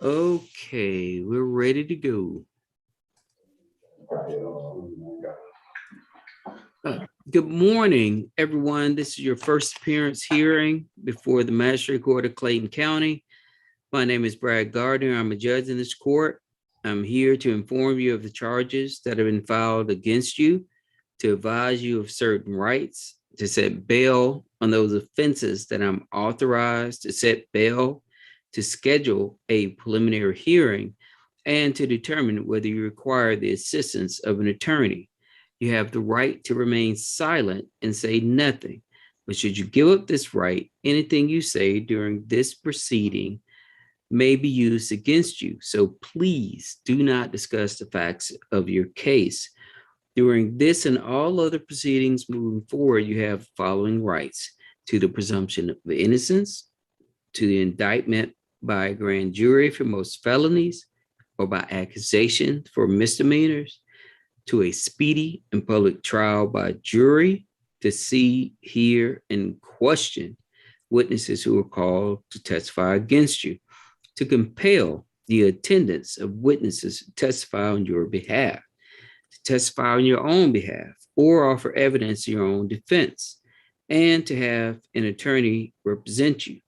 Okay, we're ready to go. Good morning, everyone. This is your first appearance hearing before the Magistrate Court of Clayton County. My name is Brad Gardner. I'm a judge in this court. I'm here to inform you of the charges that have been filed against you, to advise you of certain rights, to set bail on those offenses that I'm authorized to set bail, to schedule a preliminary hearing, and to determine whether you require the assistance of an attorney. You have the right to remain silent and say nothing. But should you give up this right, anything you say during this proceeding may be used against you. So please do not discuss the facts of your case. During this and all other proceedings moving forward, you have the following rights: to the presumption of innocence, to the indictment by a grand jury for most felonies or by accusation for misdemeanors, to a speedy and public trial by jury, to see, hear, and question witnesses who are called to testify against you, to compel the attendance of witnesses to testify on your behalf, to testify on your own behalf or offer evidence in your own defense, and to have an attorney represent you.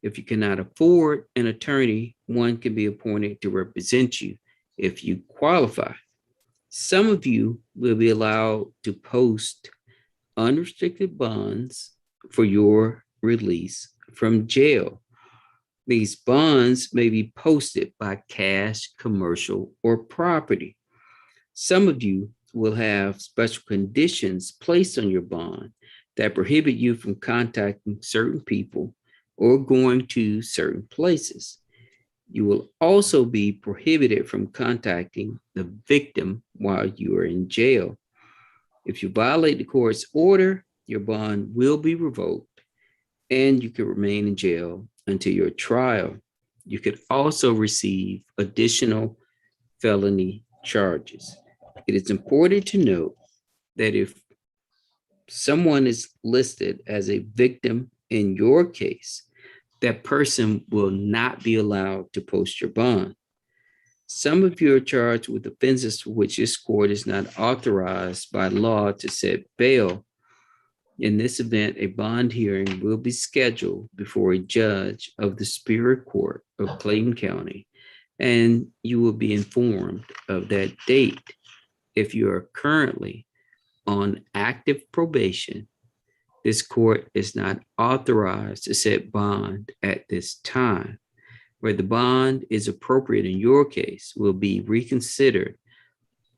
If you cannot afford an attorney, one can be appointed to represent you if you qualify. Some of you will be allowed to post unrestricted bonds for your release from jail. These bonds may be posted by cash, commercial, or property. Some of you will have special conditions placed on your bond that prohibit you from contacting certain people or going to certain places. You will also be prohibited from contacting the victim while you are in jail. If you violate the court's order, your bond will be revoked and you can remain in jail until your trial. You could also receive additional felony charges. It is important to note that if someone is listed as a victim in your case, that person will not be allowed to post your bond. Some of you are charged with offenses for which this court is not authorized by law to set bail. In this event, a bond hearing will be scheduled before a judge of the Superior Court of Clayton County, and you will be informed of that date. If you are currently on active probation, this court is not authorized to set bond at this time. Where the bond is appropriate in your case will be reconsidered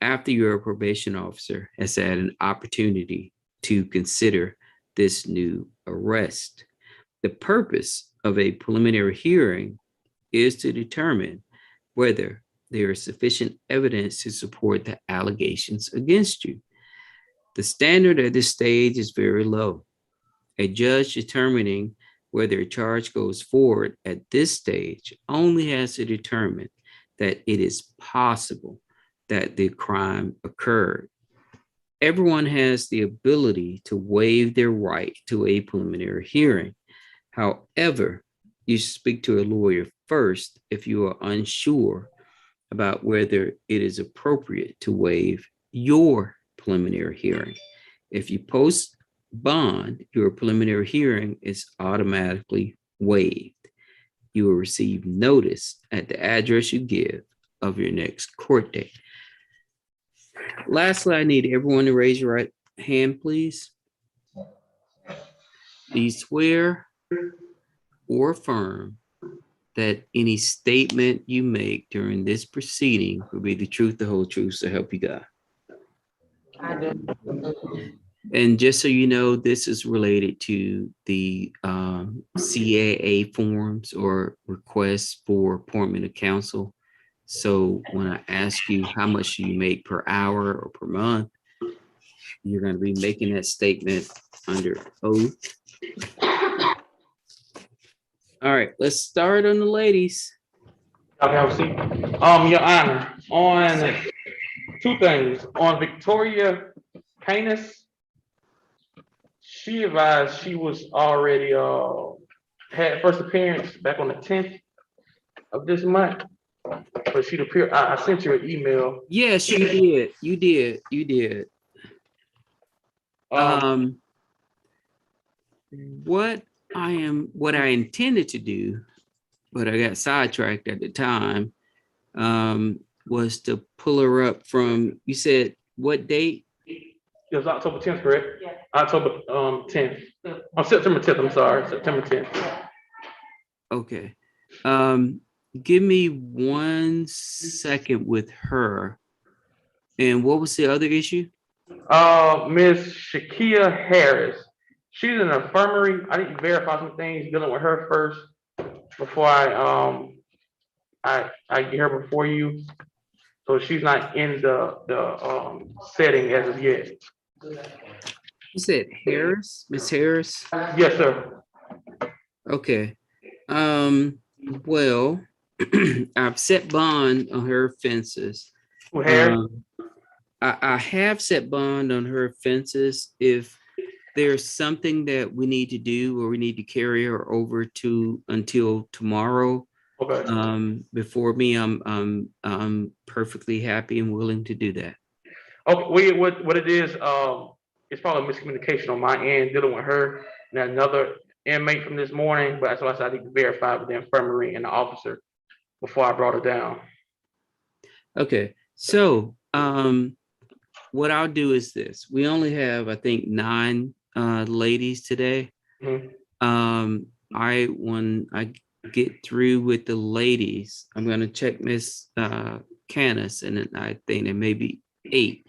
after your probation officer has had an opportunity to consider this new arrest. The purpose of a preliminary hearing is to determine whether there is sufficient evidence to support the allegations against you. The standard at this stage is very low. A judge determining whether a charge goes forward at this stage only has to determine that it is possible that the crime occurred. Everyone has the ability to waive their right to a preliminary hearing. However, you should speak to a lawyer first if you are unsure about whether it is appropriate to waive your preliminary hearing. If you post bond, your preliminary hearing is automatically waived. You will receive notice at the address you give of your next court date. Lastly, I need everyone to raise your right hand, please. Do you swear or affirm that any statement you make during this proceeding will be the truth, the whole truth, so help you God? I do. And just so you know, this is related to the CAA forms or requests for appointment of counsel. So when I ask you how much do you make per hour or per month, you're going to be making that statement under oath. All right, let's start on the ladies. Okay, Your Honor, on two things. On Victoria Canis, she advised she was already had first appearance back on the 10th of this month. But she'd appear. I sent you an email. Yes, you did. You did. You did. Um, What I intended to do, but I got sidetracked at the time, was to pull her up from, you said what date? it was October 10th, correct? Yeah. October 10th. September 10th. I'm sorry, September 10th. Okay. Give me 1 second with her. And what was the other issue? Miss Shakia Harris. She's in an infirmary. I need to verify some things dealing with her first before I get her before you. So she's not in the setting as of yet. You said Harris, Miss Harris? Yes, sir. Okay. Well, I've set bond on her offenses. Who Harris? I have set bond on her offenses. If there's something that we need to do or we need to carry her over to until tomorrow, Okay. before me, I'm perfectly happy and willing to do that. Okay. What it is? It's probably miscommunication on my end dealing with her and another inmate from this morning. But that's why I said I need to verify with the infirmary and the officer before I brought her down. Okay. So, what I'll do is this. We only have, I think, 9 ladies today. Mhm. When I get through with the ladies, I'm going to check Miss Canis, and then I think there may be 8.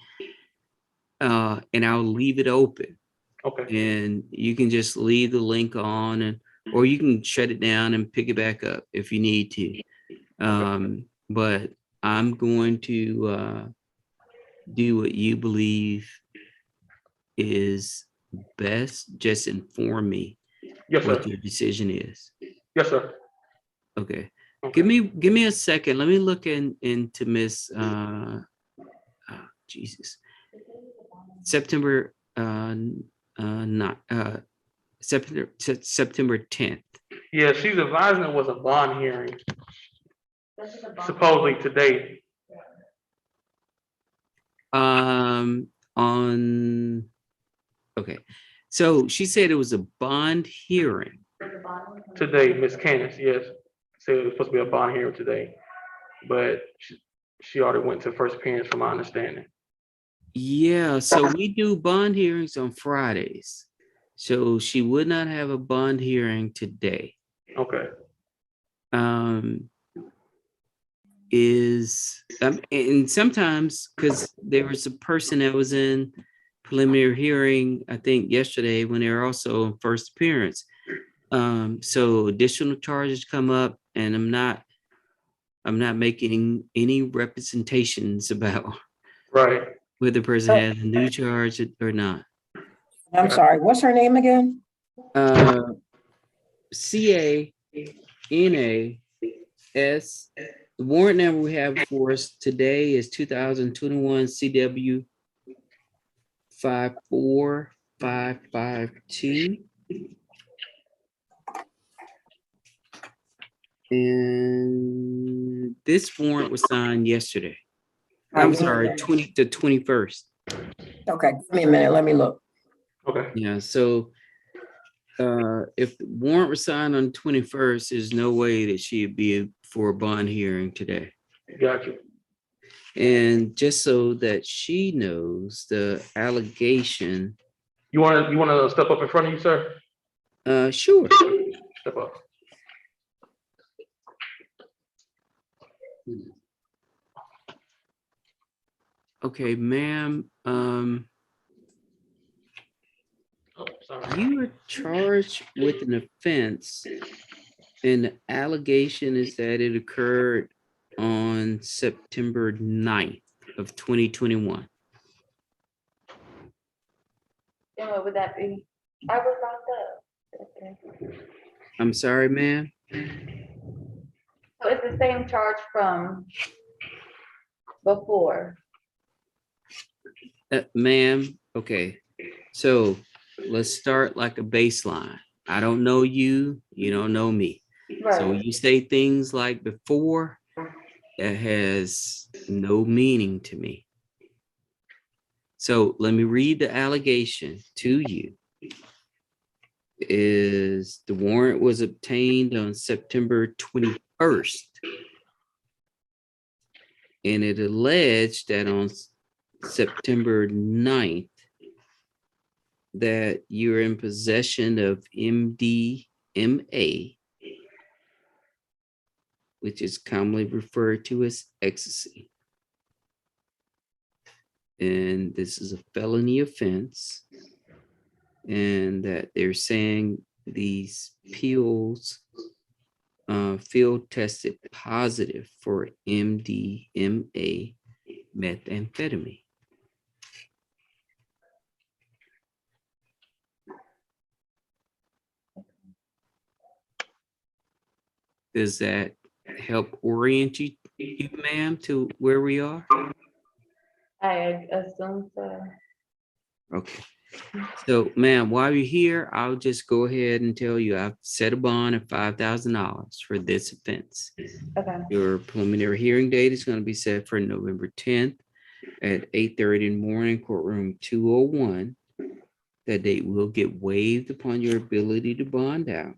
And I'll leave it open, Okay. and you can just leave the link on, or you can shut it down and pick it back up if you need to. But I'm going to do what you believe is best. Just inform me Yes, sir. what your decision is. Yes, sir. Okay. Okay. Give me a second. Let me look into Miss Jesus. September not September 10th. Yeah, she's advising it was a bond hearing supposedly today. On okay. So she said it was a bond hearing. Today, Miss Candace, yes, said it was supposed to be a bond hearing today, but she already went to first appearance from my understanding. Yeah, so we do bond hearings on Fridays. So she would not have a bond hearing today. Okay. And sometimes, because there was a person that was in preliminary hearing, I think yesterday, when they were also in first appearance. So additional charges come up, and I'm not making any representations about Right. whether the person has a new charge or not. I'm sorry, what's her name again? CANAS. The warrant number we have for us today is 2021 CW 54552. And this warrant was signed yesterday. I'm sorry, the 21st. Okay, give me a minute, let me look. Okay. Yeah, so if the warrant was signed on the 21st, there's no way that she'd be for a bond hearing today. Gotcha. And just so that she knows, the allegation. You want to step up in front of you, sir? Sure. Step up. Okay, ma'am. Oh, sorry. You are charged with an offense, and the allegation is that it occurred on September 9th of 2021. And what would that be? I was locked up. Okay. I'm sorry, ma'am. So it's the same charge from before. Ma'am, okay. So let's start like a baseline. I don't know you, you don't know me. So Right. you say things like before, that has no meaning to me. So let me read the allegation to you. Is the warrant was obtained on September 21st. And it alleged that on September 9th, that you're in possession of MDMA, which is commonly referred to as ecstasy. And this is a felony offense. And that they're saying these pills field tested positive for MDMA methamphetamine. Does that help orient you, ma'am, to where we are? I assume so. Okay. So, ma'am, while you're here, I'll just go ahead and tell you I've set a bond of $5,000 for this offense. Okay, Your preliminary hearing date is going to be set for November 10th at 8:30 in the morning, courtroom 201. That date will get waived upon your ability to bond out,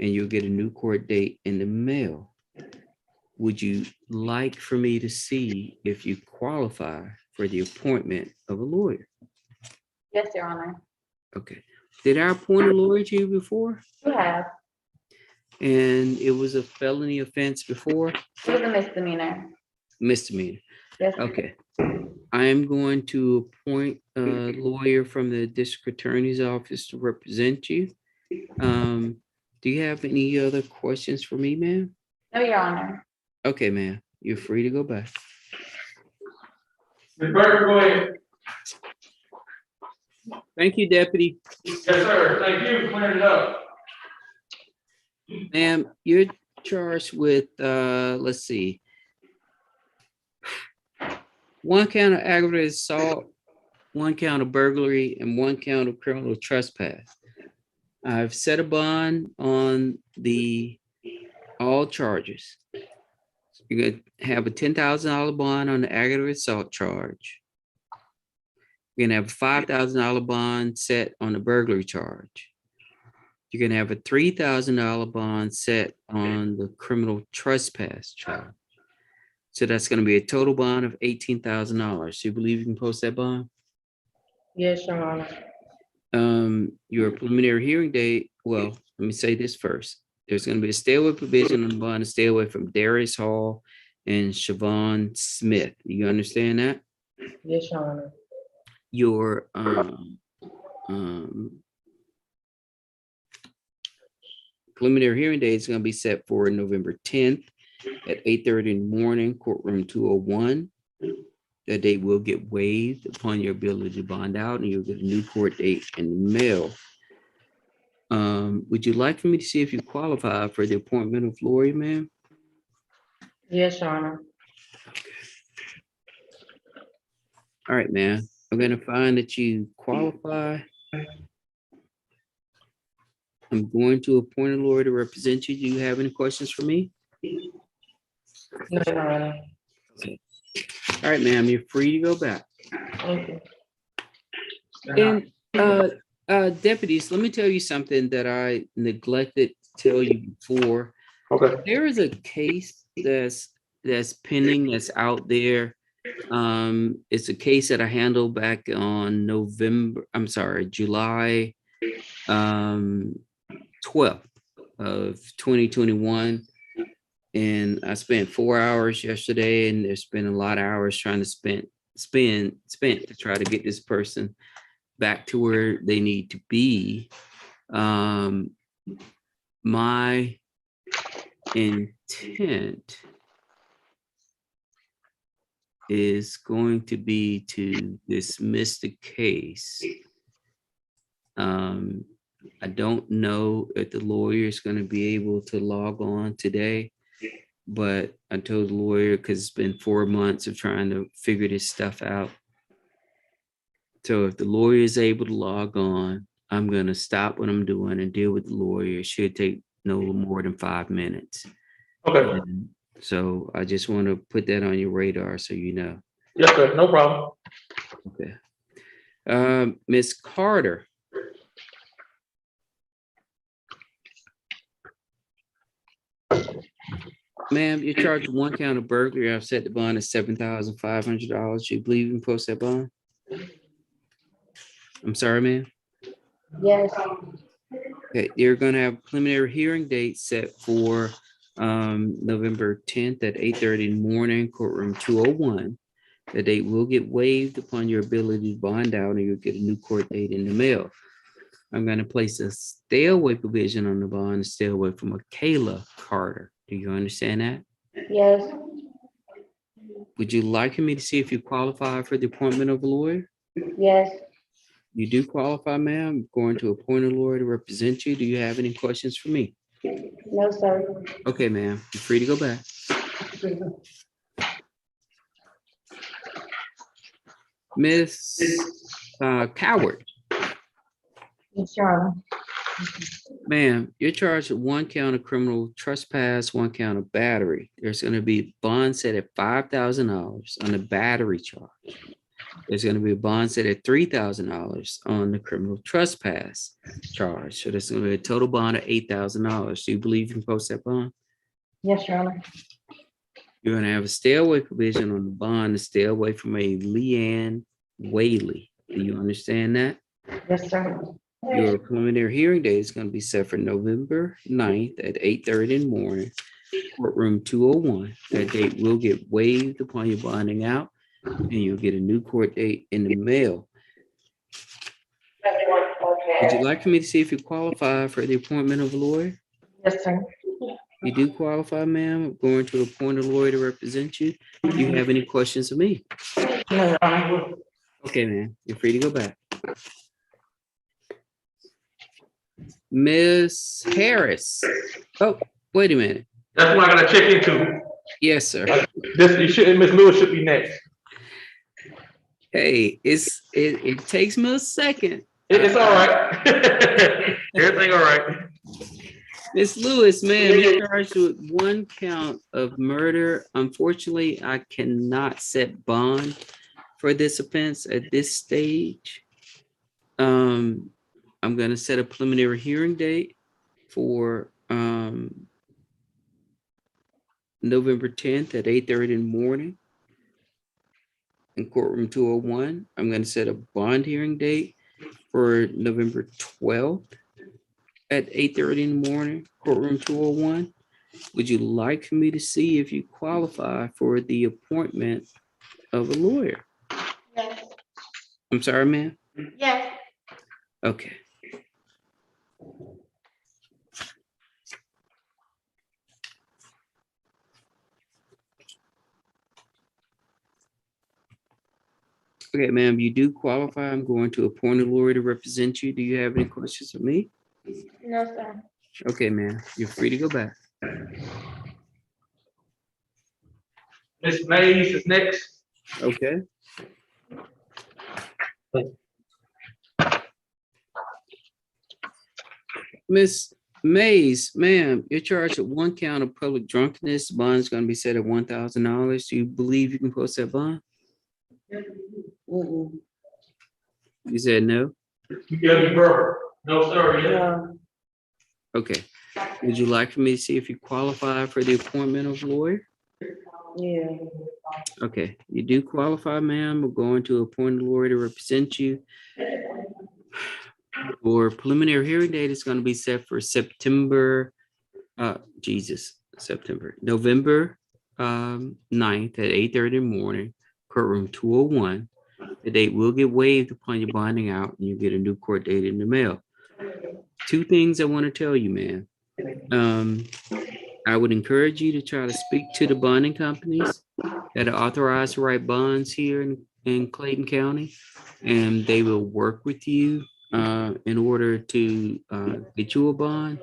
and you'll get a new court date in the mail. Would you like for me to see if you qualify for the appointment of a lawyer? yes, Your Honor. Okay. Did I appoint a lawyer to you before? You have. And it was a felony offense before? It was a misdemeanor. Misdemeanor. Yes. Okay. I am going to appoint a lawyer from the district attorney's office to represent you. Do you have any other questions for me, ma'am? No, Your Honor. Okay, ma'am. You're free to go back. Ms. Burke, go ahead. Thank you, Deputy. Yes, sir. Thank you for clearing it up. Ma'am, you're charged with, let's see, 1 count of aggravated assault, 1 count of burglary, and 1 count of criminal trespass. I've set a bond on all charges. You're gonna have a $10,000 bond on the aggravated assault charge. You're gonna have a $5,000 bond set on the burglary charge. You're gonna have a $3,000 bond set on the criminal trespass charge. So that's gonna be a total bond of $18,000. You believe you can post that bond? Yes, Your Honor. Your preliminary hearing date, well, let me say this first. There's gonna be a stay away provision on the bond to stay away from Darius Hall and Siobhan Smith. You understand that? Yes, Your Honor. Your preliminary hearing date is going to be set for November 10th at 8:30 in the morning, courtroom 201. That date will get waived upon your ability to bond out, and you'll get a new court date in the mail. Would you like for me to see if you qualify for the appointment of lawyer, ma'am? Yes, Your Honor. All right, ma'am. I'm going to find that you qualify. I'm going to appoint a lawyer to represent you. Do you have any questions for me? No, Your Honor. All right, ma'am, you're free to go back. Thank you. And deputies, let me tell you something that I neglected to tell you before. Okay. There is a case that's pending, that's out there. It's a case that I handled back on July 12th of 2021. And I spent 4 hours yesterday, and there's been a lot of hours trying to spent to try to get this person back to where they need to be. My intent is going to be to dismiss the case. I don't know if the lawyer is going to be able to log on today, but I told the lawyer, because it's been 4 months of trying to figure this stuff out. So if the lawyer is able to log on, I'm going to stop what I'm doing and deal with the lawyer. It should take no more than 5 minutes. Okay. So I just want to put that on your radar so you know. Yes, sir, no problem. Okay. Miss Carter. Ma'am, you're charged with 1 count of burglary. I've set the bond at $7,500. You believe you can post that bond? I'm sorry, ma'am. Yes, Okay, you're gonna have a preliminary hearing date set for November 10th at 8:30 in the morning, courtroom 201. The date will get waived upon your ability to bond out, and you'll get a new court date in the mail. I'm gonna place a stay away provision on the bond to stay away from Michaela Carter. Do you understand that? yes, Would you like me to see if you qualify for the appointment of a lawyer? yes, You do qualify, ma'am. I'm going to appoint a lawyer to represent you. Do you have any questions for me? no, sir. Okay, ma'am, you're free to go back. Miss Coward, Yes, Your Honor. ma'am, you're charged with 1 count of criminal trespass, 1 count of battery. There's going to be a bond set at $5,000 on the battery charge. There's going to be a bond set at $3,000 on the criminal trespass charge. So there's going to be a total bond of $8,000. Do you believe you can post that bond? Yes, Your Honor. You're going to have a stay away provision on the bond to stay away from a Leanne Whaley. Do you understand that? Yes, sir. Your preliminary hearing date is going to be set for November 9th at 8:30 in the morning, courtroom 201. That date will get waived upon your bonding out, and you'll get a new court date in the mail. Would you like for me to see if you qualify for the appointment of a lawyer? Yes, sir. You do qualify, ma'am. I'm going to appoint a lawyer to represent you. Do you have any questions for me? No, Your Honor. Okay, ma'am, you're free to go back. Miss Harris. Oh, wait a minute. That's what I gotta check into. Yes, sir. Miss Lewis should be next. Hey, it takes me a second. It's all right. Everything all right. Miss Lewis, ma'am, you're charged with 1 count of murder. Unfortunately, I cannot set bond for this offense at this stage. I'm gonna set a preliminary hearing date for November 10th at 8:30 in the morning in courtroom 201. I'm gonna set a bond hearing date for November 12th at 8:30 in the morning, courtroom 201. Would you like for me to see if you qualify for the appointment of a lawyer? Yes. I'm sorry, ma'am? Yes. Okay. Okay, ma'am, you do qualify. I'm going to appoint a lawyer to represent you. Do you have any questions for me? No, sir. Okay, ma'am, you're free to go back. Miss Mays is next. Okay. Miss Mays, ma'am, you're charged with 1 count of public drunkenness. Bond is going to be set at $1,000. Do you believe you can post that bond? You said no? You gotta be verbal. No, sir. Yeah. Okay. Would you like for me to see if you qualify for the appointment of lawyer? Yeah. Okay, you do qualify, ma'am. We're going to appoint a lawyer to represent you. Your preliminary hearing date is going to be set for November 9th at 8:30 in the morning, courtroom 201. The date will get waived upon your bonding out, and you get a new court date in the mail. 2 things I want to tell you, ma'am. I would encourage you to try to speak to the bonding companies that are authorized to write bonds here in Clayton County, and they will work with you in order to get you a bond.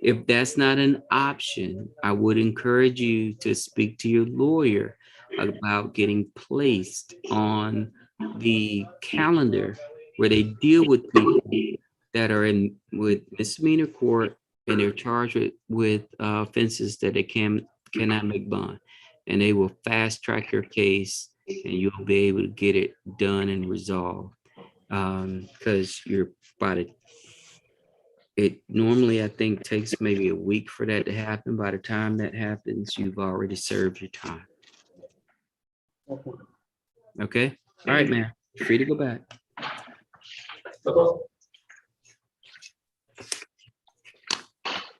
If that's not an option, I would encourage you to speak to your lawyer about getting placed on the calendar where they deal with people that are with misdemeanor court and they're charged with offenses that they cannot make bond. And they will fast track your case and you'll be able to get it done and resolved. Because you're about to, it normally, I think, takes maybe a week for that to happen. By the time that happens, you've already served your time. Okay? All right, man. You're free to go back. All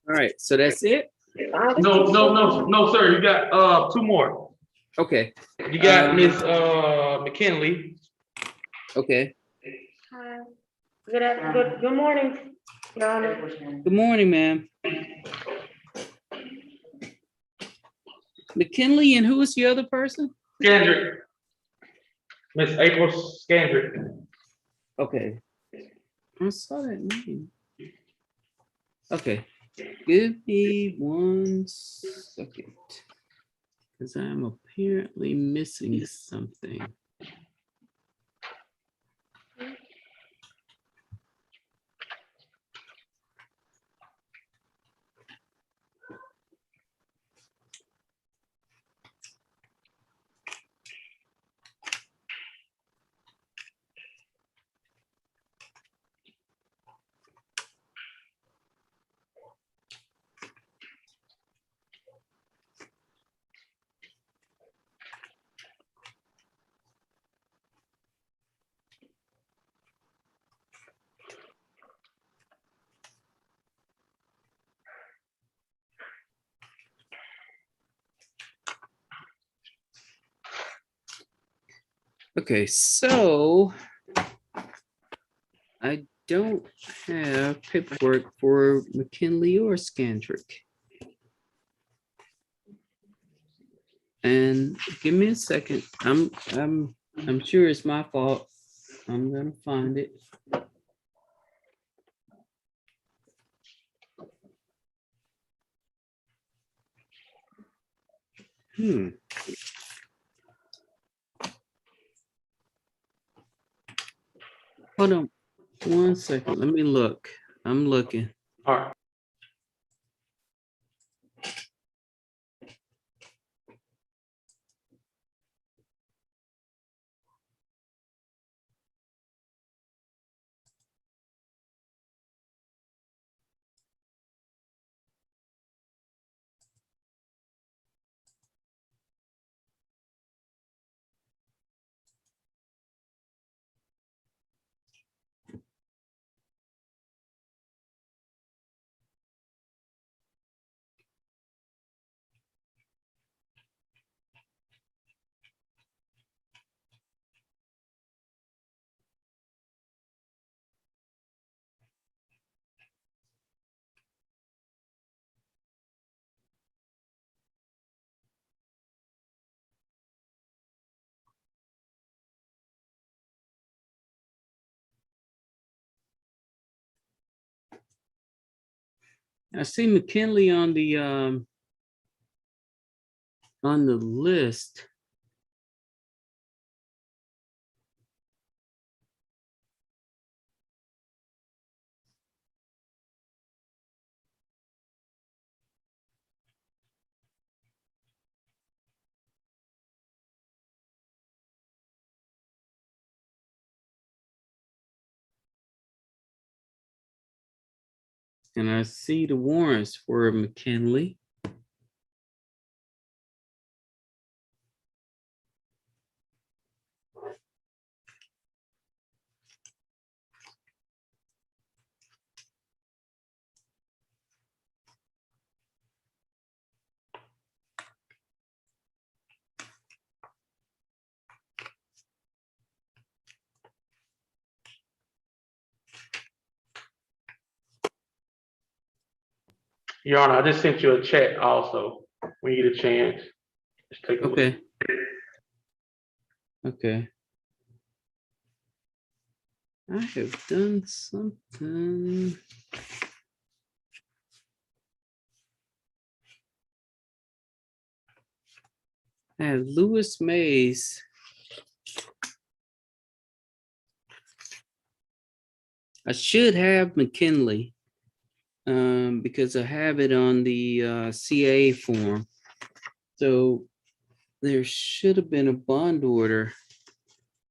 right, so that's it? No, sir. You got two more. Okay. You got Miss McKinley. Okay. Hi. Good morning, Your Honor. Good morning, ma'am. McKinley, and who was the other person? Scandrick. Miss April Scandrick. Okay. I saw that name. Okay. Give me 1 second. Because I'm apparently missing something. Okay, so I don't have paperwork for McKinley or Scandrick. And give me a second. I'm sure it's my fault. I'm gonna find it. Hold on 1 second. Let me look. I'm looking. All right. I see McKinley on the list. And I see the warrants for McKinley. Your Honor, I just sent you a chat also when you get a chance. Just take a look. Okay. Okay. I have done something. I have Lewis Mays. I should have McKinley because I have it on the CA form. So there should have been a bond order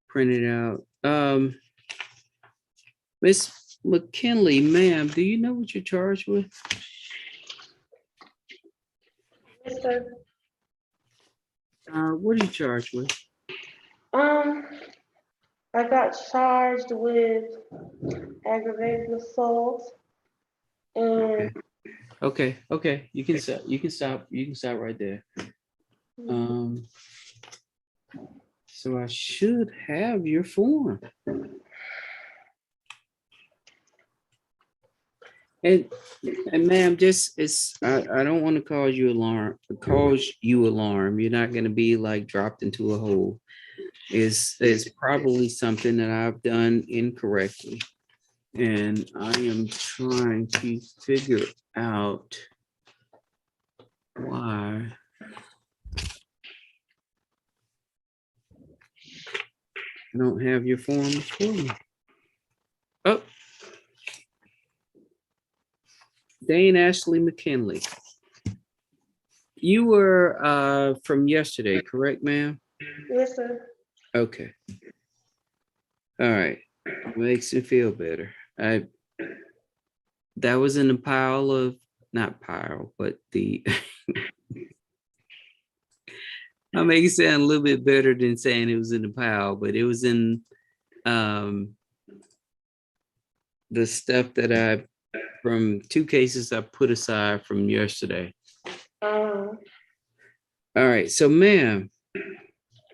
printed out. Miss McKinley, ma'am, do you know what you're charged with? Yes, sir. What are you charged with? I got charged with aggravated assault and Okay. You can stop. You can stop. You can stop right there. So I should have your form. And ma'am, I don't want to cause you alarm. You're not gonna be like dropped into a hole. It's probably something that I've done incorrectly. And I am trying to figure out why. I don't have your forms for me. Oh. Dane Ashley McKinley. You were from yesterday, correct, ma'am? yes, sir. Okay. All right. Makes me feel better. That was in the pile of, not pile, but the I'll make it sound a little bit better than saying it was in the pile, but it was in the stuff that from 2 cases I put aside from yesterday. All right, so ma'am,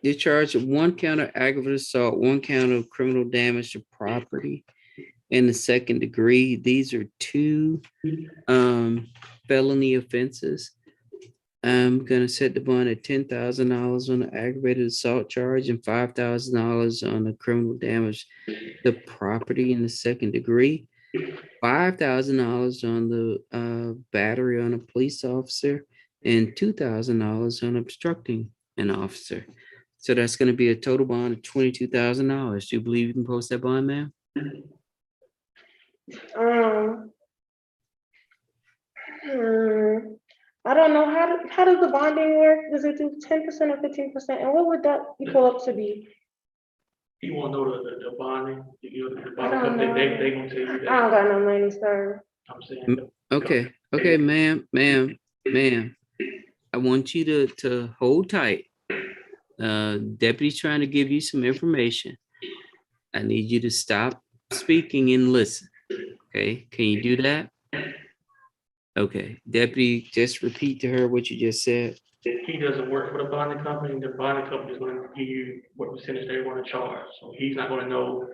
you're charged with 1 count of aggravated assault, 1 count of criminal damage to property in the 2nd degree. These are 2 felony offenses. I'm gonna set the bond at $10,000 on the aggravated assault charge and $5,000 on the criminal damage to property in the 2nd degree. $5,000 on the battery on a police officer and $2,000 on obstructing an officer. So that's going to be a total bond of $22,000. Do you believe you can post that bond, ma'am? I don't know, how does the bonding work? Does it do 10% or 15%? And what would that equal up to be? You wanna know the bonding, the I bonding don't company, know. they gonna tell you I that, don't got no money, sir. I'm saying. Okay, ma'am. I want you to hold tight. Deputy's trying to give you some information. I need you to stop speaking and listen. Okay, can you do that? Okay, Deputy, just repeat to her what you just said. He doesn't work for the bonding company, the bonding company is gonna give you what percentage they wanna charge, so he's not gonna know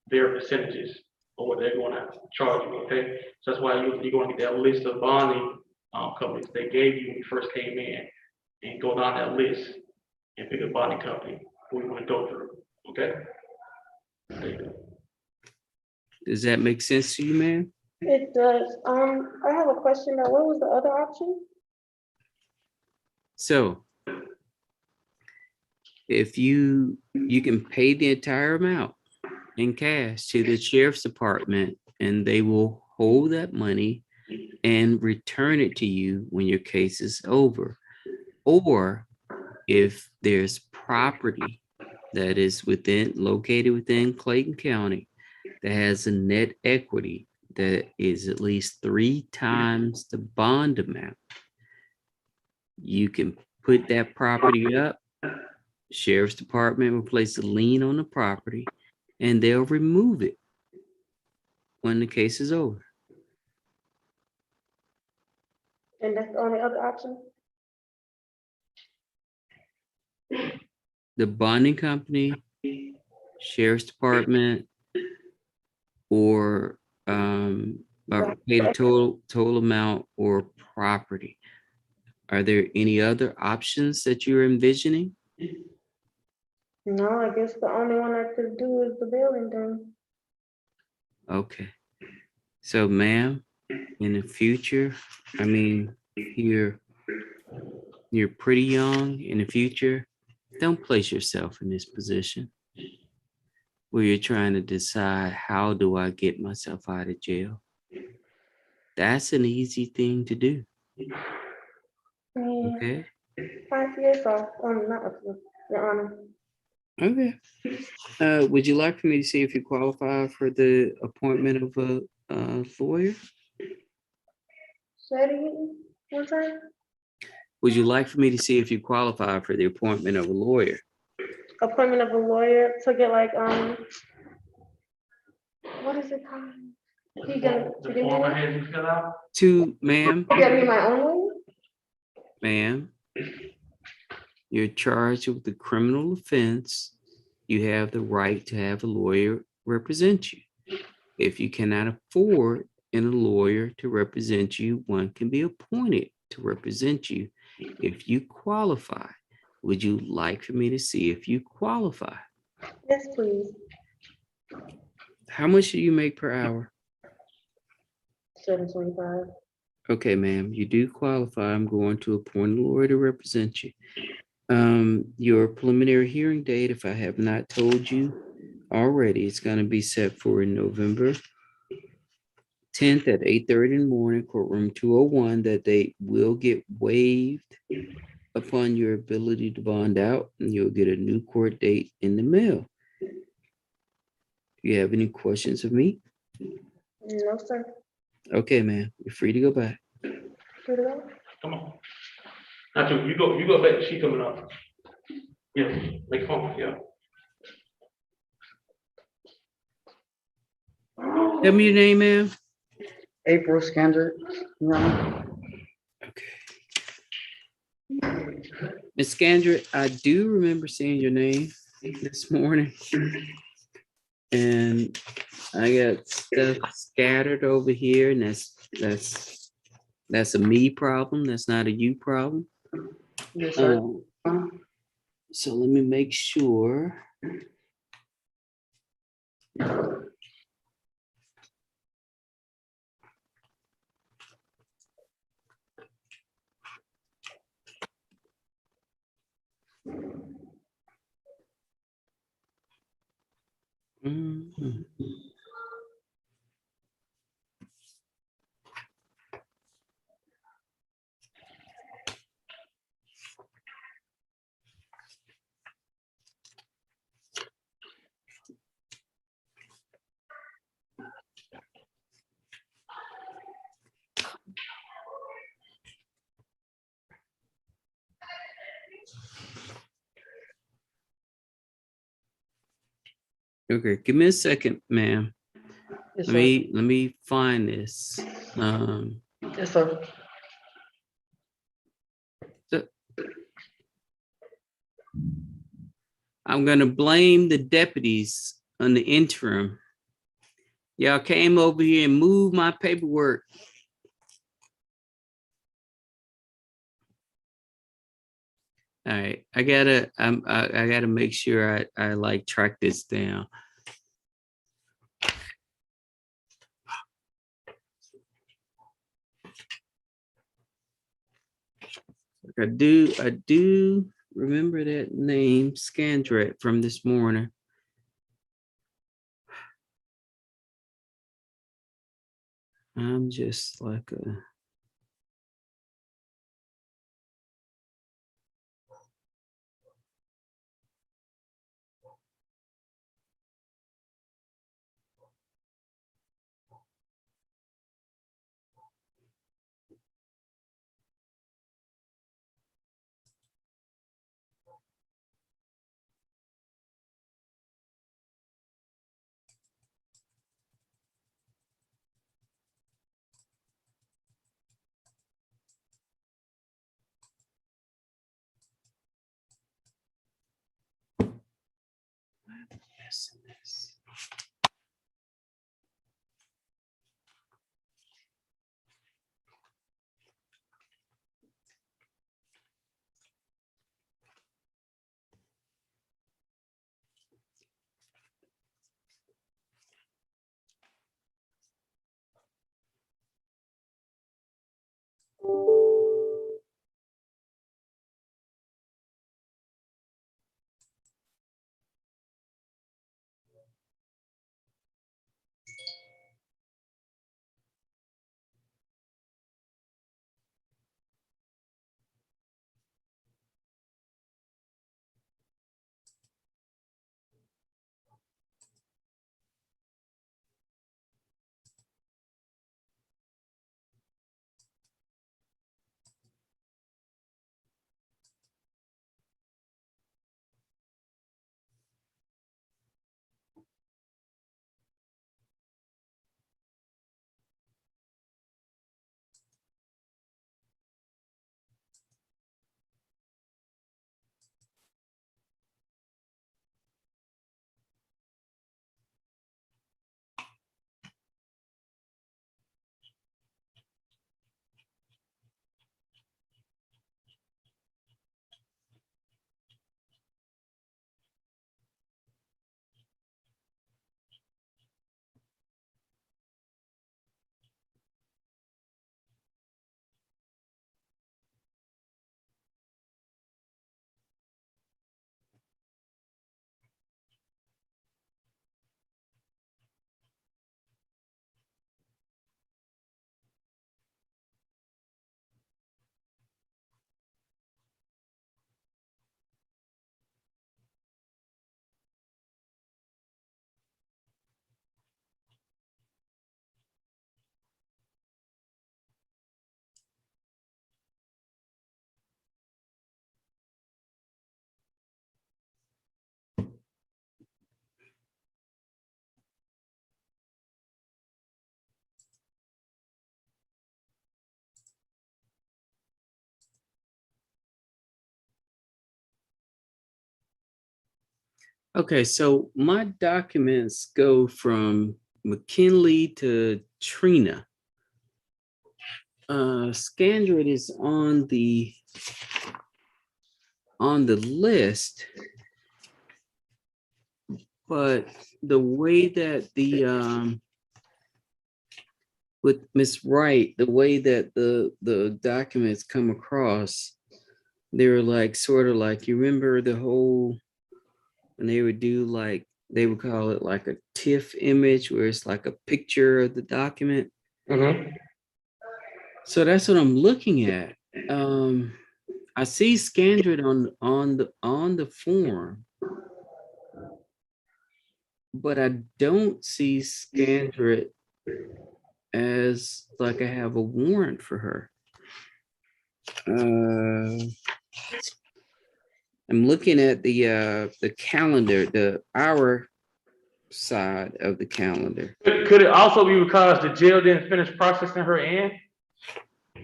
their percentages or what they're gonna charge you, okay? So that's why you're gonna get that list of bonding, companies they gave you when you first came in, and go down that list and pick a bonding company who you wanna go through, okay? There you go. Does that make sense to you, ma'am? It does. I have a question though. What was the other option? So if you can pay the entire amount in cash to the sheriff's department and they will hold that money and return it to you when your case is over. Or if there's property that is located within Clayton County that has a net equity that is at least 3 times the bond amount, you can put that property up. Sheriff's Department will place a lien on the property and they'll remove it when the case is over. And that's the only other option? The bonding company, Sheriff's Department, or pay the total amount or property. Are there any other options that you're envisioning? No, I guess the only one I could do is the building then. Okay. So ma'am, in the future, I mean, you're pretty young. In the future, don't place yourself in this position where you're trying to decide, how do I get myself out of jail? That's an easy thing to do. Yeah. Okay. 5 years, so, not up to, Your Honor. Okay. Would you like for me to see if you qualify for the appointment of a lawyer? Say it again, one time. Would you like for me to see if you qualify for the appointment of a lawyer? Appointment of a lawyer to get like, what is it called? He gonna, The form I had you fill out? Ma'am, get me my own lawyer? ma'am, you're charged with a criminal offense. You have the right to have a lawyer represent you. If you cannot afford a lawyer to represent you, one can be appointed to represent you if you qualify. Would you like for me to see if you qualify? Yes, please. How much do you make per hour? 725. Okay, ma'am, you do qualify. I'm going to appoint a lawyer to represent you. Your preliminary hearing date, if I have not told you already, it's going to be set for November 10th at 8:30 in the morning, courtroom 201. That date will get waived upon your ability to bond out, and you'll get a new court date in the mail. Do you have any questions of me? No, sir. Okay, ma'am, you're free to go back. Good to go? Come on. Not you go back, she coming up. Yeah, make phone, yeah. Tell me your name, ma'am. April Scandrett, Your Honor. Okay. Ms. Scandrett, I do remember seeing your name this morning. And I got stuff scattered over here, and that's a me problem. That's not a you problem. Yes, sir. So let me make sure. Mhm. Okay, give me a second, ma'am. Yes, Let sir. me find this. Yes, sir. So I'm gonna blame the deputies on the interim. Y'all came over here and moved my paperwork. All right, I gotta make sure I like track this down. I do remember that name, Scandrett, from this morning. I'm just like a. Missing this. Okay, so my documents go from McKinley to Trina. Scandred is on the list, but the way that the with Miss Wright, the way that the documents come across, they're like sort of like, you remember the whole, when they would do like, they would call it like a TIFF image where it's like a picture of the document. Mhm. So that's what I'm looking at. I see Scandred on the form, but I don't see Scandred as like I have a warrant for her. I'm looking at the calendar, our side of the calendar. Could it also be because the jail didn't finish processing her in?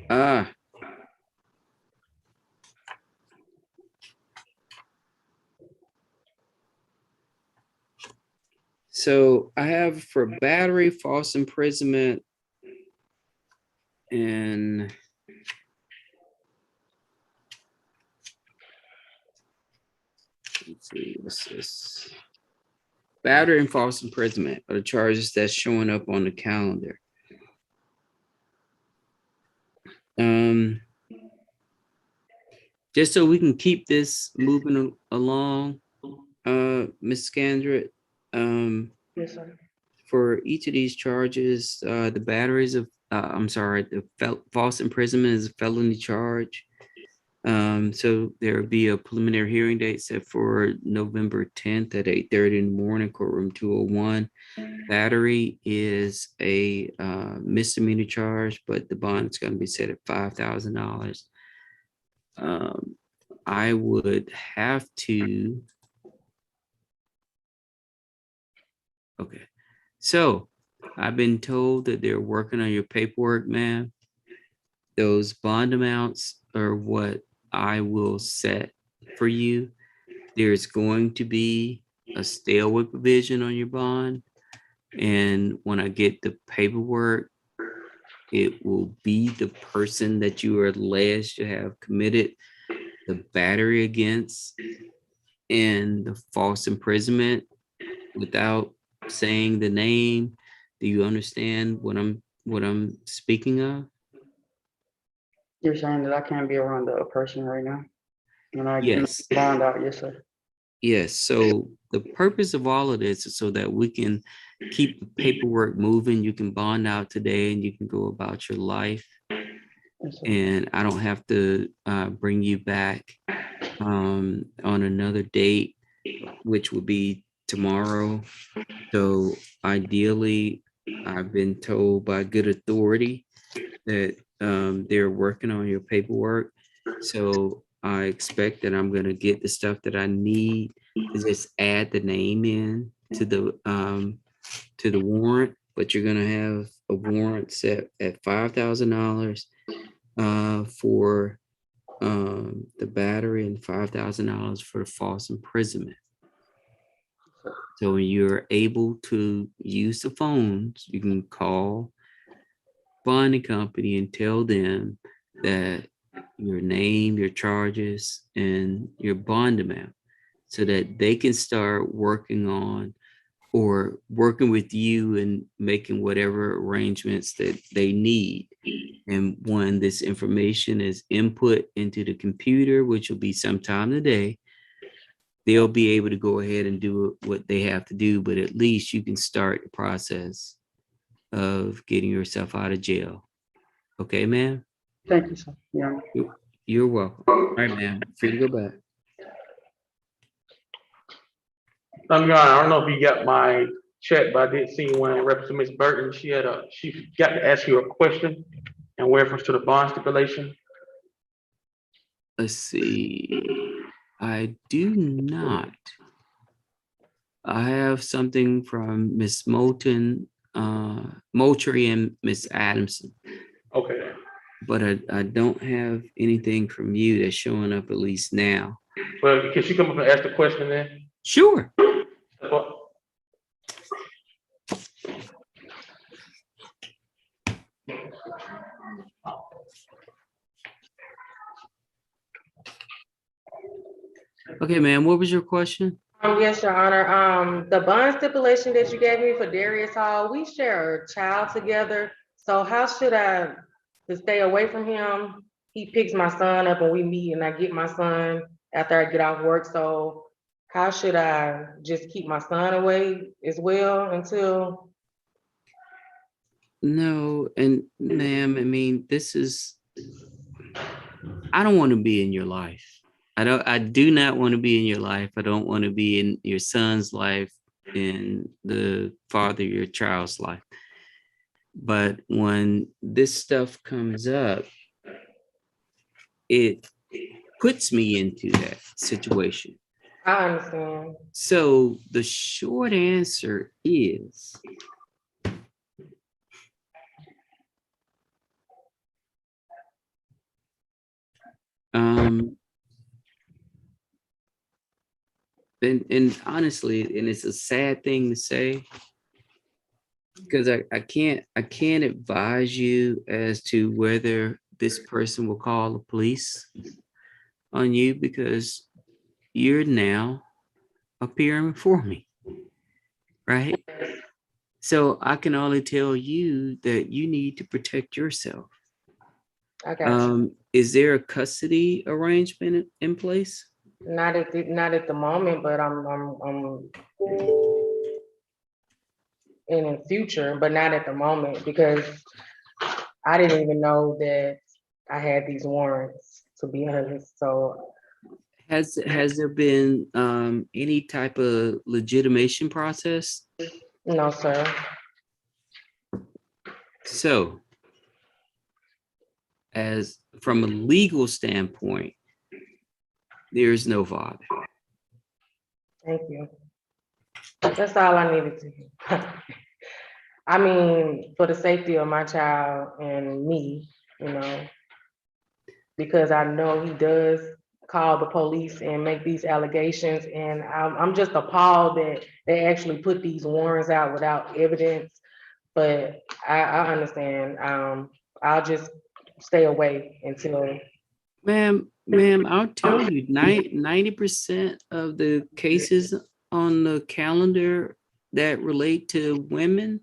Ah. So I have for battery, false imprisonment, and let's see, what's this? Battery and false imprisonment are the charges that's showing up on the calendar. Just so we can keep this moving along, Ms. Scandrett, Yes, sir. for each of these charges, the batteries of, I'm sorry, the false imprisonment is a felony charge. So there will be a preliminary hearing date set for November 10th at 8:30 in the morning, courtroom 201. Battery is a misdemeanor charge, but the bond is going to be set at $5,000. I would have to. Okay, so I've been told that they're working on your paperwork, ma'am. Those bond amounts are what I will set for you. There's going to be a stay away provision on your bond. And when I get the paperwork, it will be the person that you are alleged to have committed the battery against and the false imprisonment without saying the name. Do you understand what I'm speaking of? You're saying that I can't be around a person right now? When I Yes. bond out, yes, sir. Yes, so the purpose of all of this is so that we can keep the paperwork moving. You can bond out today and you can go about your life. Yes, sir. And I don't have to bring you back on another date, which will be tomorrow. So ideally, I've been told by good authority that they're working on your paperwork. So I expect that I'm gonna get the stuff that I need to just add the name in to the warrant, but you're gonna have a warrant set at $5,000 for the battery and $5,000 for the false imprisonment. So when you're able to use the phones, you can call bonding company and tell them that your name, your charges, and your bond amount so that they can start working on or working with you and making whatever arrangements that they need. And when this information is input into the computer, which will be sometime today, they'll be able to go ahead and do what they have to do, but at least you can start the process of getting yourself out of jail. Okay, ma'am? Thank you, sir. Yeah. You're welcome. All right, ma'am. Free to go back. I don't know if you got my chat, but I did see when Representative Ms. Burton, she got to ask you a question in reference to the bond stipulation. Let's see. I do not. I have something from Miss Moultrie and Miss Adamson, Okay. but I don't have anything from you that's showing up at least now. Well, can she come up and ask the question then? Sure. Okay, ma'am, what was your question? Yes, Your Honor. The bond stipulation that you gave me for Darius Hall, we share a child together. So how should I, to stay away from him? He picks my son up and we meet and I get my son after I get off work. So how should I just keep my son away as well until? No, and ma'am, I mean, I don't want to be in your life. I do not want to be in your life. I don't want to be in your son's life, in the father of your child's life. But when this stuff comes up, it puts me into that situation. I understand. So the short answer is and honestly, and it's a sad thing to say, because I can't advise you as to whether this person will call the police on you, because you're now appearing for me, right? So I can only tell you that you need to protect yourself. I got you. Is there a custody arrangement in place? Not at the moment, but I'm in the future, but not at the moment because I didn't even know that I had these warrants, to be honest. So Has there been any type of legitimation process? no, sir. So, as from a legal standpoint, there's no father. Thank you. That's all I needed to hear. I mean, for the safety of my child and me, because I know he does call the police and make these allegations, and I'm just appalled that they actually put these warrants out without evidence. But I understand. I'll just stay away until. Ma'am, I'll tell you, 90% of the cases on the calendar that relate to women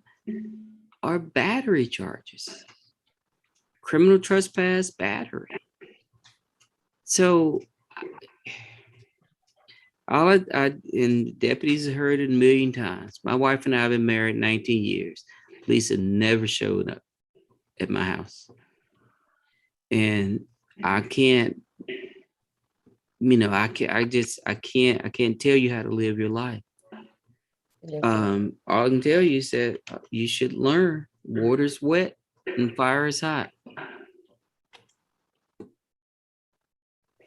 are battery charges. Criminal trespass, battery. So and deputies have heard it a million times. My wife and I have been married 19 years. Police have never showed up at my house. And I can't, I can't tell you how to live your life. All I can tell you is that you should learn water's wet and fire is hot.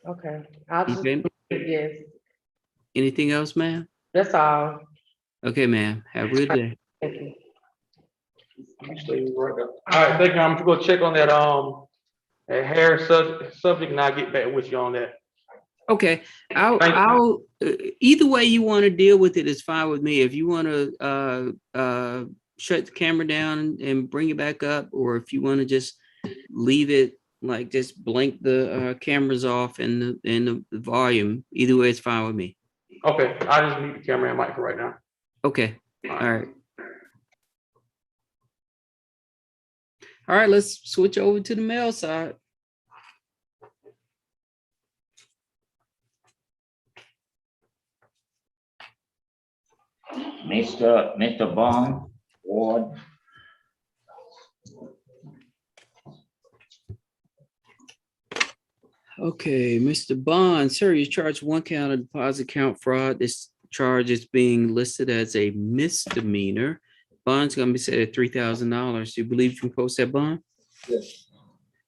Okay. I'll just, Okay. yes, Anything else, ma'am? that's all. Okay, ma'am. Have a good day. Thank you. You stay right there. All right, thank you. I'm just gonna check on that hair subject, and I'll get back with you on that. Okay, Thank you. I'll either way you want to deal with it is fine with me. If you want to shut the camera down and bring it back up, or if you want to just leave it like just blink the cameras off and the volume, either way it's fine with me. Okay, I'll just mute the camera and mic for right now. Okay, all right, let's switch over to the mail side. Mr. Bond, Ward. Okay, Mr. Bond, sir, you charged one count of deposit account fraud. This charge is being listed as a misdemeanor. Bond's gonna be set at $3,000. Do you believe you can post that bond? Yes.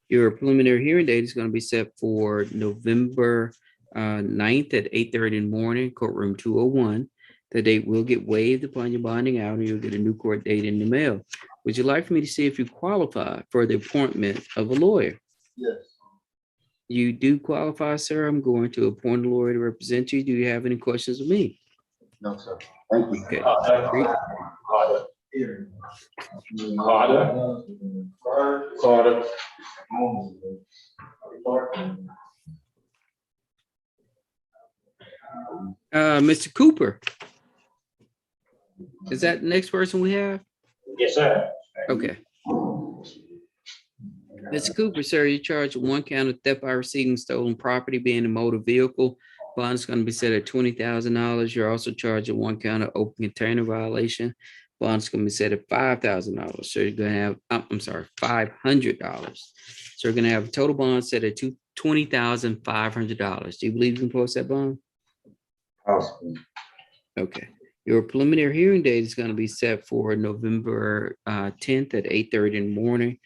Your preliminary hearing date is gonna be set for November 9th at 8:30 in the morning, courtroom 201. The date will get waived upon your bonding out, and you'll get a new court date in the mail. Would you like for me to see if you qualify for the appointment of a lawyer? Yes. You do qualify, sir. I'm going to appoint a lawyer to represent you. Do you have any questions of me? No, sir. Thank you. Okay. Carter. Mr. Cooper. Is that the next person we have? Yes, sir. Okay. Mr. Cooper, sir, you're charged with 1 count of theft by receiving stolen property being a motor vehicle. Bond is going to be set at $20,000. You're also charged with 1 count of open container violation. Bond is going to be set at $5,000. So you're going to have, I'm sorry, $500. So you're going to have a total bond set at $20,500. Do you believe you can post that bond? Possibly. Okay. Your preliminary hearing date is going to be set for November 10th at 8:30 in the morning,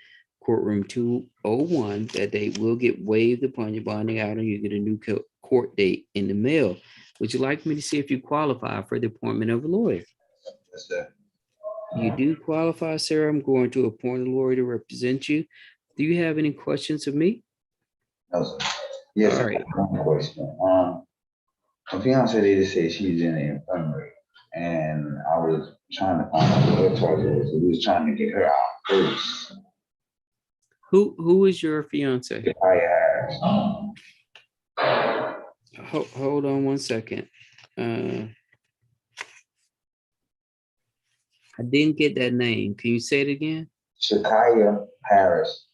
courtroom 201. That date will get waived upon your bonding out and you get a new court date in the mail. Would you like me to see if you qualify for the appointment of a lawyer? Yes, sir. You do qualify, sir. I'm going to appoint a lawyer to represent you. Do you have any questions of me? No, sir. Yes, All sir. right. One question. My fiance did say she's in the infirmary, and I was trying to find out what her charge was. So we was trying to get her out first. Who is your fiance? I asked. Hold on one second. I didn't get that name. Can you say it again? Shakaya Harris.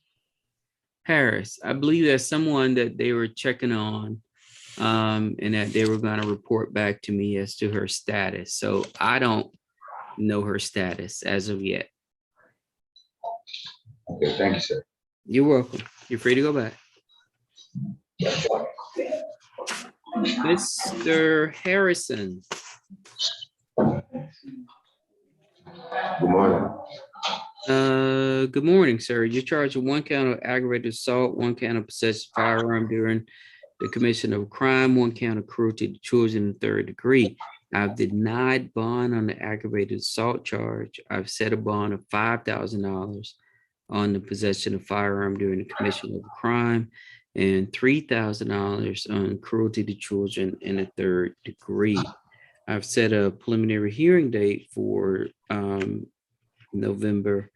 Harris. I believe that's someone that they were checking on, and that they were going to report back to me as to her status. So I don't know her status as of yet. Okay, thank you, sir. You're welcome. You're free to go back. Mr. Harrison. Good morning. Good morning, sir. You're charged with 1 count of aggravated assault, 1 count of possession of firearm during the commission of a crime, 1 count of cruelty to children in the 3rd degree. I've denied bond on the aggravated assault charge. I've set a bond of $5,000 on the possession of firearm during the commission of a crime and $3,000 on cruelty to children in the 3rd degree. I've set a preliminary hearing date for November.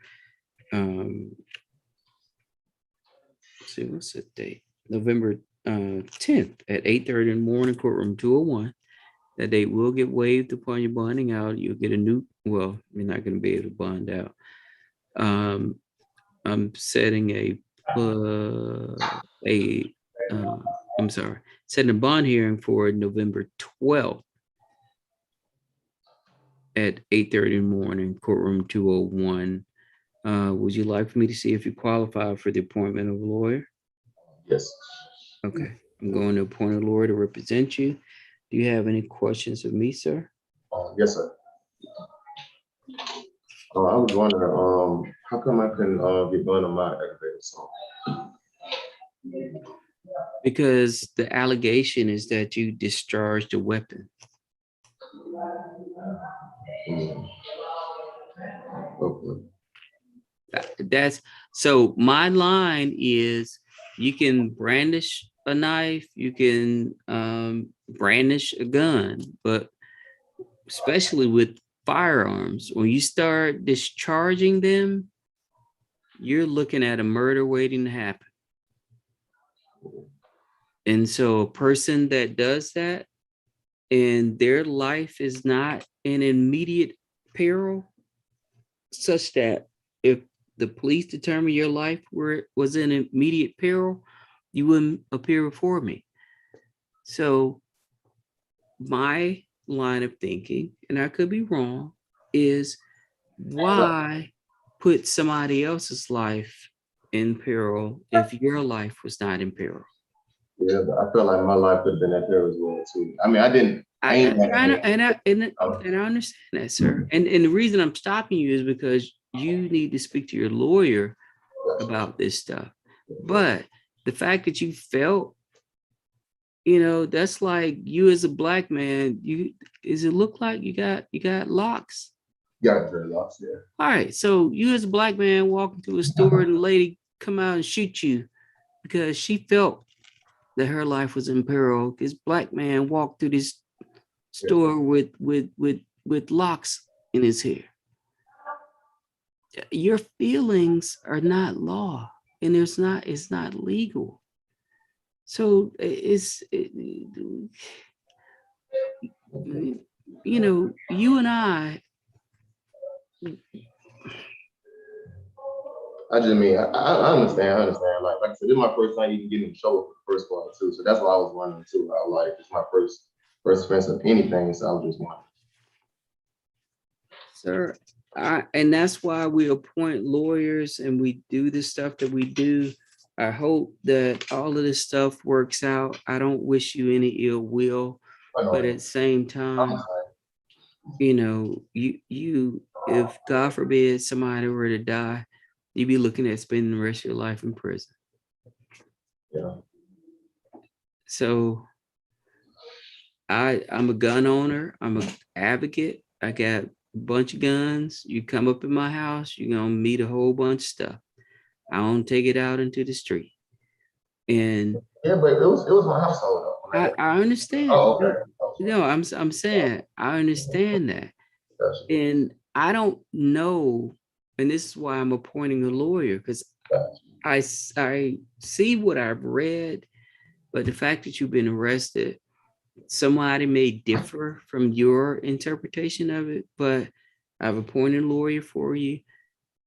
Let's see, what's the date? November 10th at 8:30 in the morning, courtroom 201. That date will get waived upon your bonding out. You'll get a new, well, you're not going to be able to bond out. I'm setting setting a bond hearing for November 12th at 8:30 in the morning, courtroom 201. Would you like for me to see if you qualify for the appointment of a lawyer? Yes. Okay, I'm going to appoint a lawyer to represent you. Do you have any questions of me, sir? Yes, sir. I was wondering, how come I couldn't get bond on my aggravated assault? Because the allegation is that you discharged a weapon. Okay. That's so my line is you can brandish a knife, you can brandish a gun, but especially with firearms, when you start discharging them, you're looking at a murder waiting to happen. And so a person that does that and their life is not in immediate peril, such that if the police determine your life was in immediate peril, you wouldn't appear before me. So my line of thinking, and I could be wrong, is why put somebody else's life in peril if your life was not in peril? Yeah, but I feel like my life could have been up there as well too. I mean, I didn't. I understand that, sir. And the reason I'm stopping you is because you need to speak to your lawyer about this stuff. But the fact that you felt, that's like you as a black man, does it look like you got locks? Got dreadlocks, yeah. All right. So you as a black man walking through a store and the lady come out and shoot you because she felt that her life was in peril. This black man walked through this store with locks in his hair. Your feelings are not law, and it's not legal. So you know, you and I, I just mean, I understand, Like I said, this is my first time even getting in trouble for the first part too, so that's why I was wondering too. I like, it's my first offense of anything, so I was just wondering. sir, and that's why we appoint lawyers and we do the stuff that we do. I hope that all of this stuff works out. I don't wish you any ill will, I know but at that. the same I'm time, just saying. you know, if God forbid somebody were to die, you'd be looking at spending the rest of your life in prison. Yeah. So I'm a gun owner. I'm an advocate. I got a bunch of guns. You come up in my house, you're gonna meet a whole bunch of stuff. I don't take it out into the street. And Yeah, but it was my household though. I understand. Oh, okay. No, I'm saying I understand that. Gotcha. And I don't know, and this is why I'm appointing a lawyer, because I see what I've read, but the fact that you've been arrested, somebody may differ from your interpretation of it, but I've appointed a lawyer for you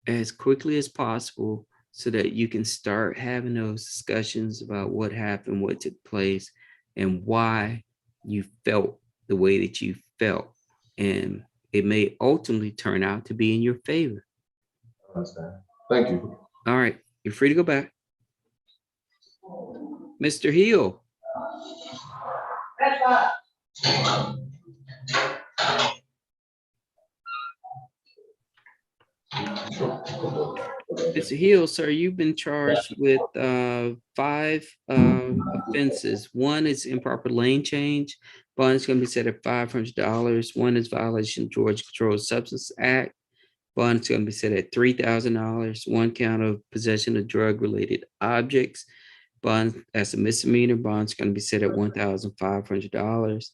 as quickly as possible so that you can start having those discussions about what happened, what took place, and why you felt the way that you felt. And it may ultimately turn out to be in your favor. I understand. Thank you. All right, you're free to go back. Mr. Hill. Mr. Hill, sir, you've been charged with 5 offenses. One is improper lane change. Bond is going to be set at $500. One is violation of Georgia Controlled Substance Act. Bond is going to be set at $3,000. One count of possession of drug-related objects. Bond as a misdemeanor. Bond is going to be set at $1,500.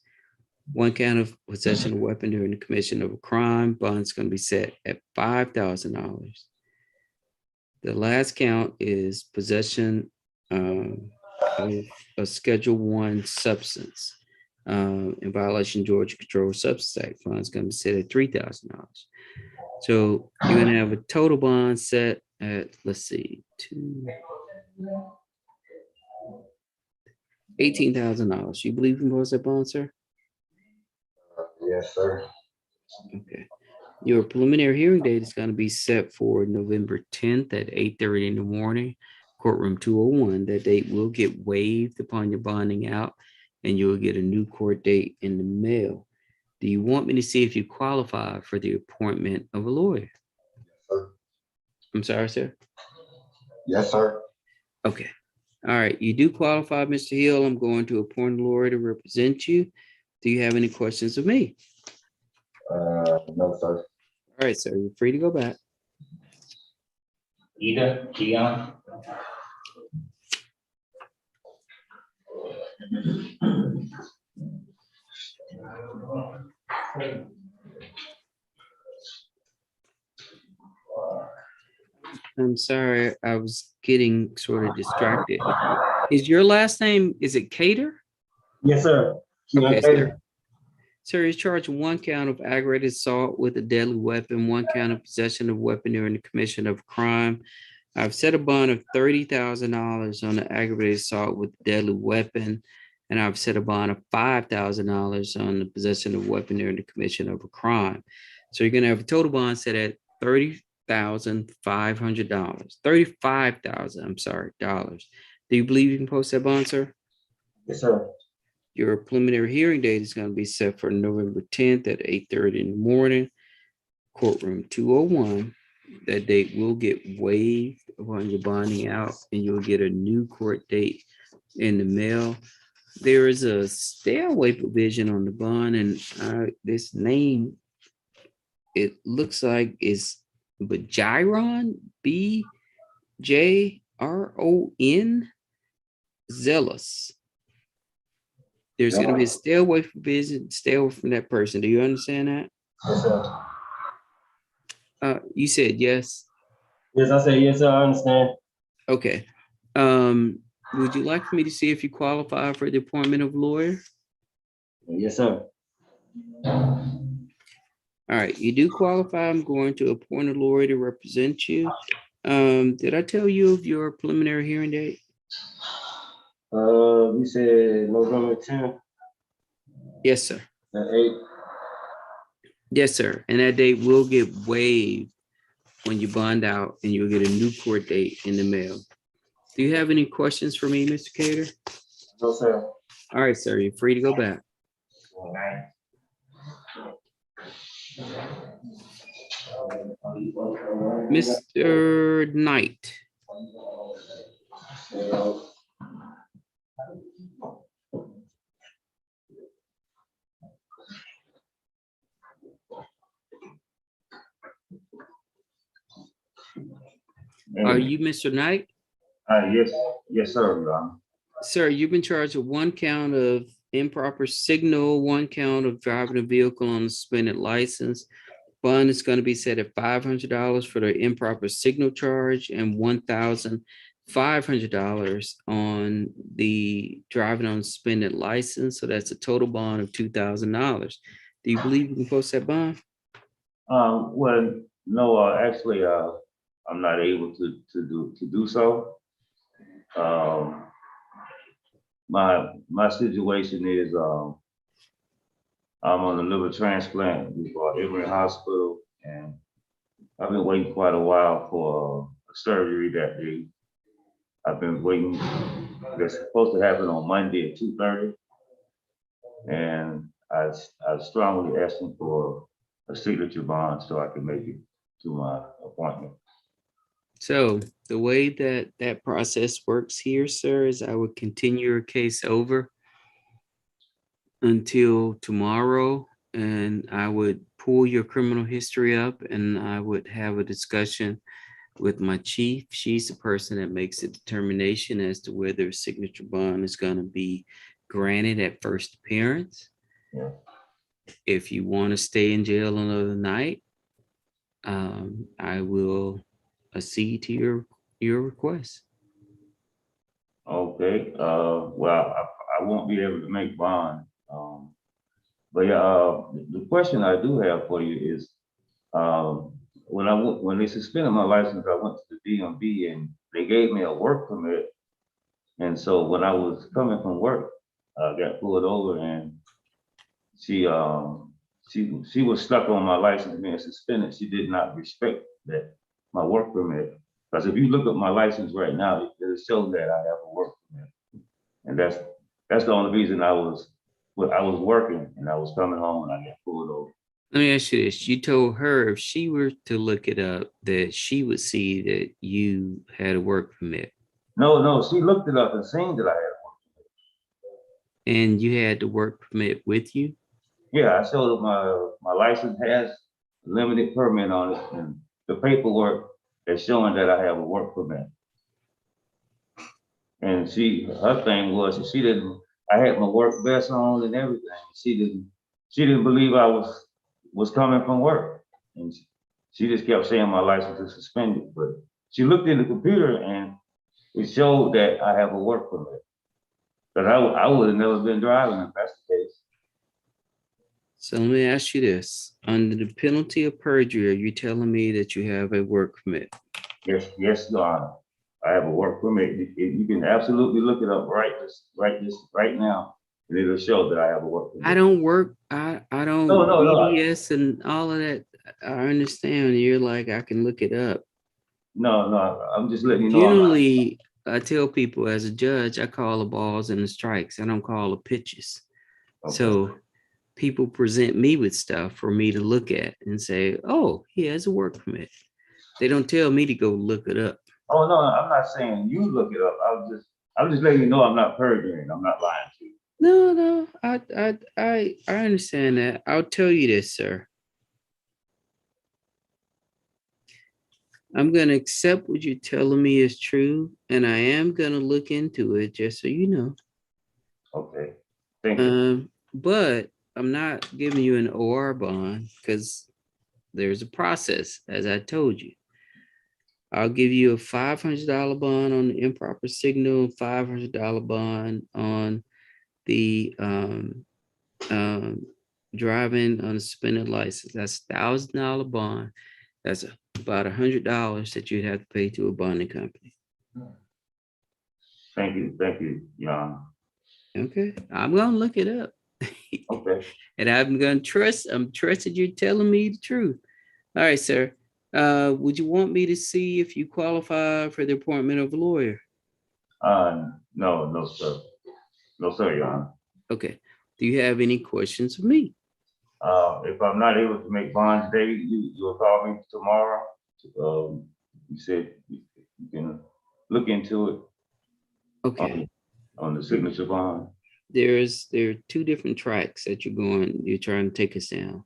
One count of possession of weapon during the commission of a crime. Bond is going to be set at $5,000. The last count is possession of a Schedule I substance in violation of Georgia Controlled Substance Act. Bond is going to be set at $3,000. So you're going to have a total bond set at, let's see, $18,000. You believe in that bond, sir? Yes, sir. Okay. Your preliminary hearing date is going to be set for November 10th at 8:30 in the morning, courtroom 201. That date will get waived upon your bonding out, and you'll get a new court date in the mail. Do you want me to see if you qualify for the appointment of a lawyer? Sir. I'm sorry, sir. Yes, sir. Okay. All right. You do qualify, Mr. Hill. I'm going to appoint a lawyer to represent you. Do you have any questions of me? No, sir. All right, sir. You're free to go back. Ida, Keon. I'm sorry. I was getting sort of distracted. Is your last name, is it Cater? Yes, sir. Okay, sir. Sir, he's charged with 1 count of aggravated assault with a deadly weapon, 1 count of possession of weapon during the commission of a crime. I've set a bond of $30,000 on the aggravated assault with a deadly weapon, and I've set a bond of $5,000 on the possession of weapon during the commission of a crime. So you're going to have a total bond set at $35,000. I'm sorry, dollars. Do you believe you can post that bond, sir? Yes, sir. Your preliminary hearing date is going to be set for November 10th at 8:30 in the morning, courtroom 201. That date will get waived upon your bonding out, and you'll get a new court date in the mail. There is a stay away provision on the bond, and this name, it looks like is Bajiron, BJRON, Zealous. There's going to be a stay away provision, stay away from that person. Do you understand that? Yes, sir. You said yes. Yes, I said yes, sir. I understand. Okay. Would you like for me to see if you qualify for the appointment of lawyer? Yes, sir. All right, you do qualify. I'm going to appoint a lawyer to represent you. Did I tell you of your preliminary hearing date? We said November 10th Yes, sir. at 8. Yes, sir. And that date will get waived when you bond out and you'll get a new court date in the mail. Do you have any questions for me, Mr. Cater? No, sir. All right, sir, you're free to go back. Mr. Knight. Are you Mr. Knight? Yes, sir, Your Honor. Sir, you've been charged with 1 count of improper signal, 1 count of driving a vehicle on a suspended license. Bond is going to be set at $500 for the improper signal charge and $1,500 on the driving on suspended license. So that's a total bond of $2,000. Do you believe you can post that bond? Well, no, actually, I'm not able to do so. My situation is, I'm on a liver transplant for Emory Hospital, and I've been waiting quite a while for a surgery that I've been waiting. It's supposed to happen on Monday at 2:30, and I strongly asking for a signature bond so I can make it to my appointment. So the way that that process works here, sir, is I would continue your case over until tomorrow, and I would pull your criminal history up and I would have a discussion with my chief. She's the person that makes the determination as to whether a signature bond is going to be granted at first appearance. Yeah. If you want to stay in jail another night, I will accede to your request. Okay, well, I won't be able to make bond. But yeah, the question I do have for you is, when they suspended my license, I went to the DMV and they gave me a work permit. And so when I was coming from work, I got pulled over and she was stuck on my license being suspended. She did not respect my work permit. Because if you look at my license right now, it shows that I have a work permit. And that's the only reason I was working and I was coming home and I got pulled over. Let me ask you this. You told her if she were to look it up, that she would see that you had a work permit. No, she looked it up and seen that I had a work permit. And you had the work permit with you? Yeah, I showed her my license has a limited permit on it and the paperwork is showing that I have a work permit. And her thing was I had my work vest on and everything. She didn't believe I was coming from work. And she just kept saying my license is suspended. But she looked in the computer and it showed that I have a work permit. But I would have never been driving if that's the case. So let me ask you this. Under the penalty of perjury, are you telling me that you have a work permit? Yes, Your Honor. I have a work permit. You can absolutely look it up right now, and it'll show that I have a work permit. I don't work. I don't BDS and all of that. I understand. You're like, I can look it up. No, I'm just letting you know. Generally, I tell people as a judge, I call the balls and the strikes. I don't call the pitches. Okay. So people present me with stuff for me to look at and say, oh, he has a work permit. They don't tell me to go look it up. Oh, no, I'm not saying you look it up. I'm just letting you know I'm not perjuring. I'm not lying to you. No, I understand that. I'll tell you this, sir. I'm going to accept what you're telling me is true, and I am going to look into it, just so you know. Okay, thank you. But I'm not giving you an OR bond because there's a process, as I told you. I'll give you a $500 bond on the improper signal, $500 bond on the driving on a suspended license. That's $1,000 bond. That's about $100 that you'd have to pay to a bonding company. Thank you, Your Honor. Okay, I'm gonna look it up. Okay. And I'm trusted you're telling me the truth. All right, sir. Would you want me to see if you qualify for the appointment of a lawyer? No, sir. No, sir, Your Honor. Okay. Do you have any questions of me? If I'm not able to make bond today, you'll call me tomorrow. You said you can look into it. Okay. On the signature bond. There are two different tracks that you're trying to take us down,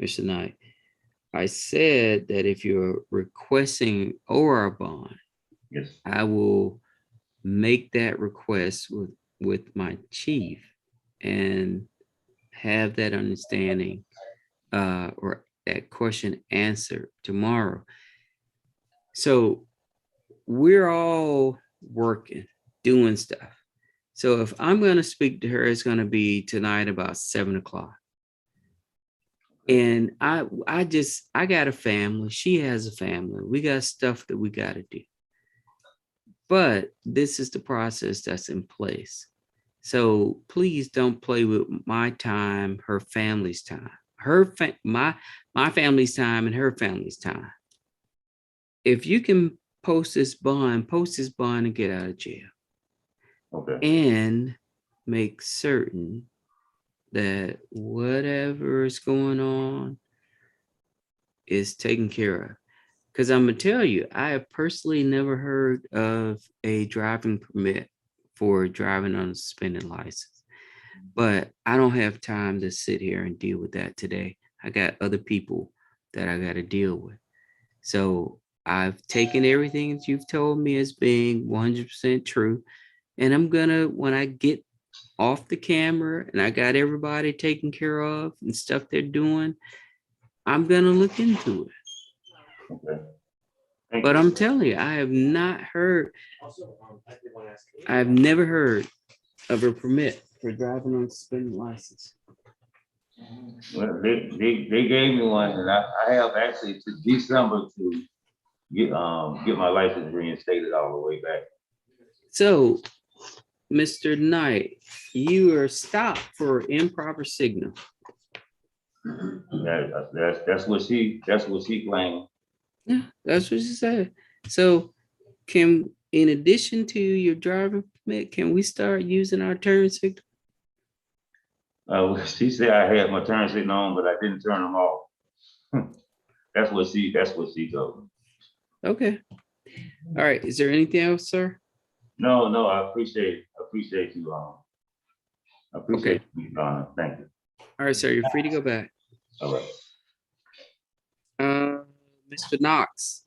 Mr. Knight. I said that if you're requesting OR bond, Yes. I will make that request with my chief and have that understanding or that question answered tomorrow. So we're all working, doing stuff. So if I'm going to speak to her, it's going to be tonight about 7:00. And I got a family. She has a family. We got stuff that we got to do. But this is the process that's in place. So please don't play with my time, her family's time, my family's time and her family's time. If you can post this bond and get out of jail. Okay. And make certain that whatever is going on is taken care of. Because I'm going to tell you, I have personally never heard of a driving permit for driving on a suspended license. But I don't have time to sit here and deal with that today. I got other people that I got to deal with. So I've taken everything that you've told me as being 100% true. And I'm gonna, when I get off the camera and I got everybody taken care of and stuff they're doing, I'm gonna look into it. Okay. But I'm telling you, I've never heard of a permit for driving on a suspended license. Well, they gave me one, and I have actually to December to get my license reinstated all the way back. So, Mr. Knight, you are stopped for improper signal. That's what she claimed. Yeah, that's what she said. So in addition to your driving permit, can we start using our turn signal? She said I had my turn signal on, but I didn't turn them off. That's what she told me. Okay. All right. Is there anything else, sir? No, I appreciate you. I appreciate you, Donna. Thank you. All right, sir. You're free to go back. All right. Mr. Knox.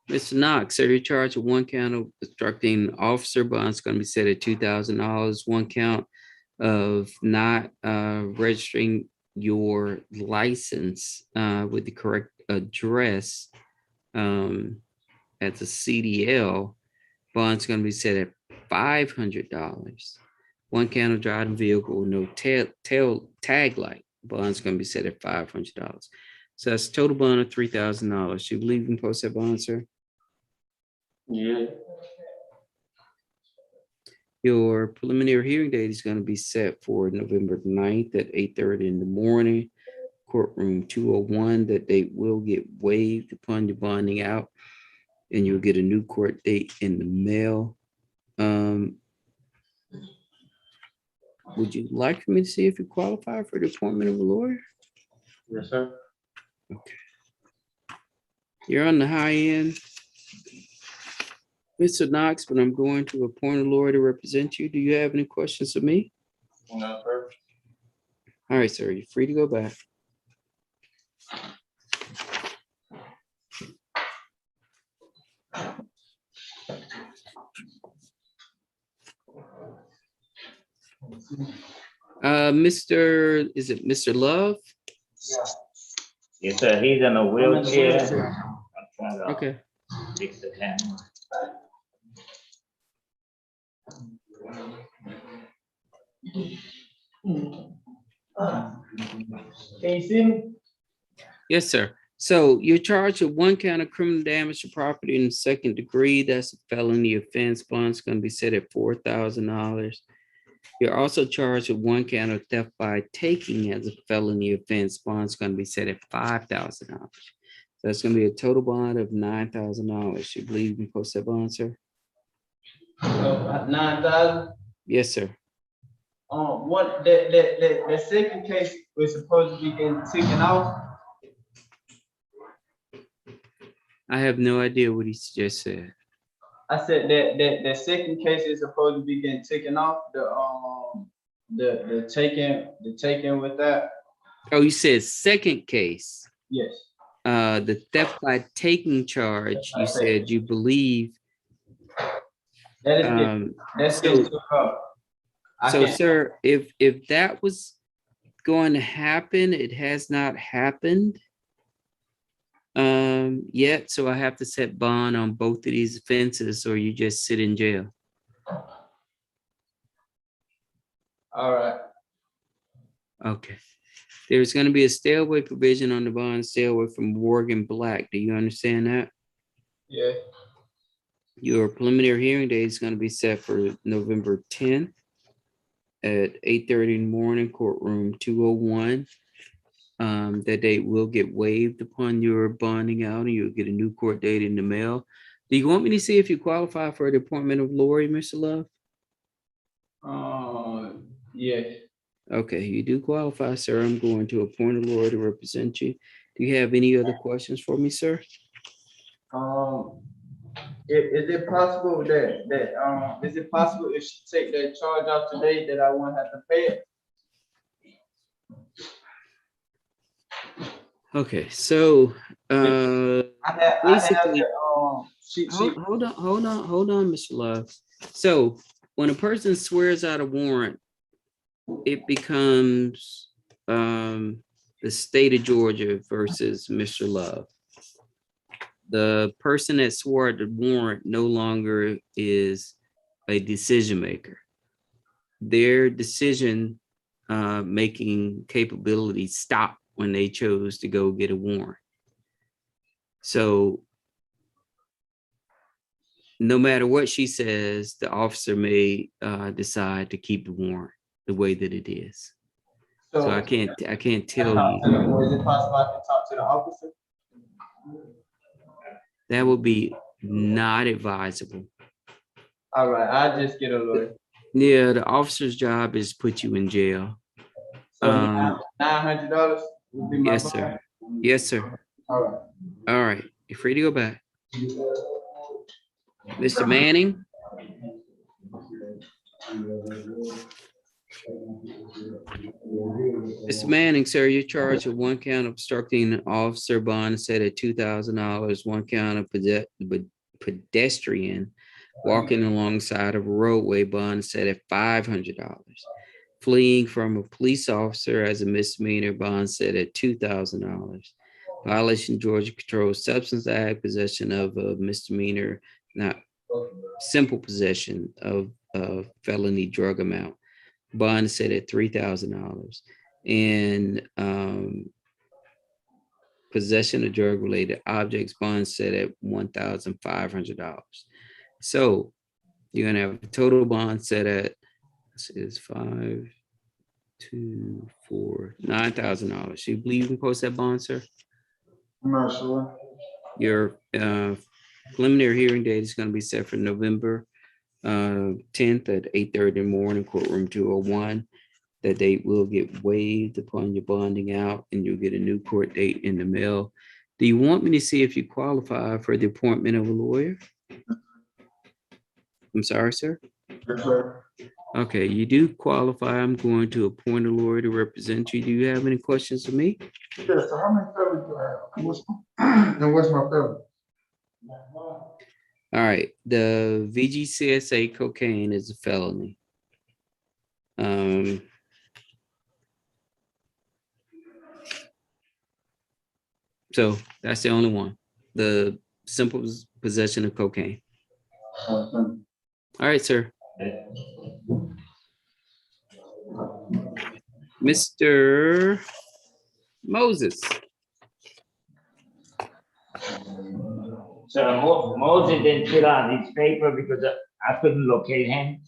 Mr. Knox, sir, you're charged with one count of obstructing officer. Bond's going to be set at $2,000. One count of not registering your license with the correct address at the CDL. Bond's going to be set at $500. One count of driving vehicle with no tag light. Bond's going to be set at $500. So that's a total bond of $3,000. You believe you can post that bond, sir? Yeah. Your preliminary hearing date is going to be set for November 9th at 8:30 in the morning. Courtroom 201. That date will get waived upon your bonding out, and you'll get a new court date in the mail. Would you like for me to see if you qualify for the appointment of a lawyer? Yes, sir. Okay. You're on the high end, Mr. Knox, but I'm going to appoint a lawyer to represent you. Do you have any questions of me? No, sir. All right, sir. You're free to go back. Is it Mr. Love? Yes, sir. He's in a wheelchair. Okay. Fix it happen. Can you see me? Yes, sir. So you're charged with one count of criminal damage to property in the second degree. That's a felony offense. Bond's going to be set at $4,000. You're also charged with one count of theft by taking as a felony offense. Bond's going to be set at $5,000. So that's going to be a total bond of $9,000. You believe you can post that bond, sir? 9,000. Yes, sir. What, the second case was supposed to be getting taken off. I have no idea what he just said. I said that the second case is supposed to be getting taken off, the taking with that, Oh, you said second case. yes. The theft by taking charge, you said you believe. That is getting, that's So, getting took off. I so can't- sir, if that was going to happen, it has not happened yet, so I have to set bond on both of these offenses, or you just sit in jail. All right, Okay. There's going to be a stay away provision on the bond, stay away from Morgan Black. Do you understand that? yeah, Your preliminary hearing date is going to be set for November 10th at 8:30 in the morning, courtroom 201. That date will get waived upon your bonding out, and you'll get a new court date in the mail. Do you want me to see if you qualify for the appointment of lawyer, Mr. Love? yeah. Okay, you do qualify, sir. I'm going to appoint a lawyer to represent you. Do you have any other questions for me, sir? Is it possible is it possible if she take that charge off today that I won't have to pay it? Okay, so I have basically, to, hold on, Mr. Love. So when a person swears out a warrant, it becomes the state of Georgia versus Mr. Love. The person that swore the warrant no longer is a decision maker. Their decision making capability stopped when they chose to go get a warrant. So no matter what she says, the officer may decide to keep the warrant the way that it is. So I can't tell you. Is it possible I can talk to the officer? That would be not advisable. All right, I'll just get a lawyer. Yeah, the officer's job is to put you in jail. So $900 would be my Yes, bond? sir. Yes, sir. All right. All right, you're free to go back. Mr. Manning? Mr. Manning, sir, you're charged with one count of obstructing an officer, bond set at $2,000, one count of pedestrian walking alongside of a roadway, bond set at $500. Fleeing from a police officer as a misdemeanor, bond set at $2,000. Violation Georgia Controlled Substance Act, possession of a misdemeanor, not simple possession of a felony drug amount, bond set at $3,000. And possession of drug related objects, bond set at $1,500. So you're gonna have a total bond set at, this is $5, $2, $4, $9,000. You believe you can post that bond, sir? I'm not sure. Your preliminary hearing date is going to be set for November 10th at 8:30 in the morning, courtroom 201. That date will get waived upon your bonding out, and you'll get a new court date in the mail. Do you want me to see if you qualify for the appointment of a lawyer? I'm sorry, sir. Yes, sir. Okay, you do qualify. I'm going to appoint a lawyer to represent you. Do you have any questions for me? Yeah, so how many felonies do I have? And what's my felony? All right, the VGCSA cocaine is a felony. So that's the only one. The simple possession of cocaine. All right, sir. Mr. Moses. So Moses didn't fill out his paper because I couldn't locate him.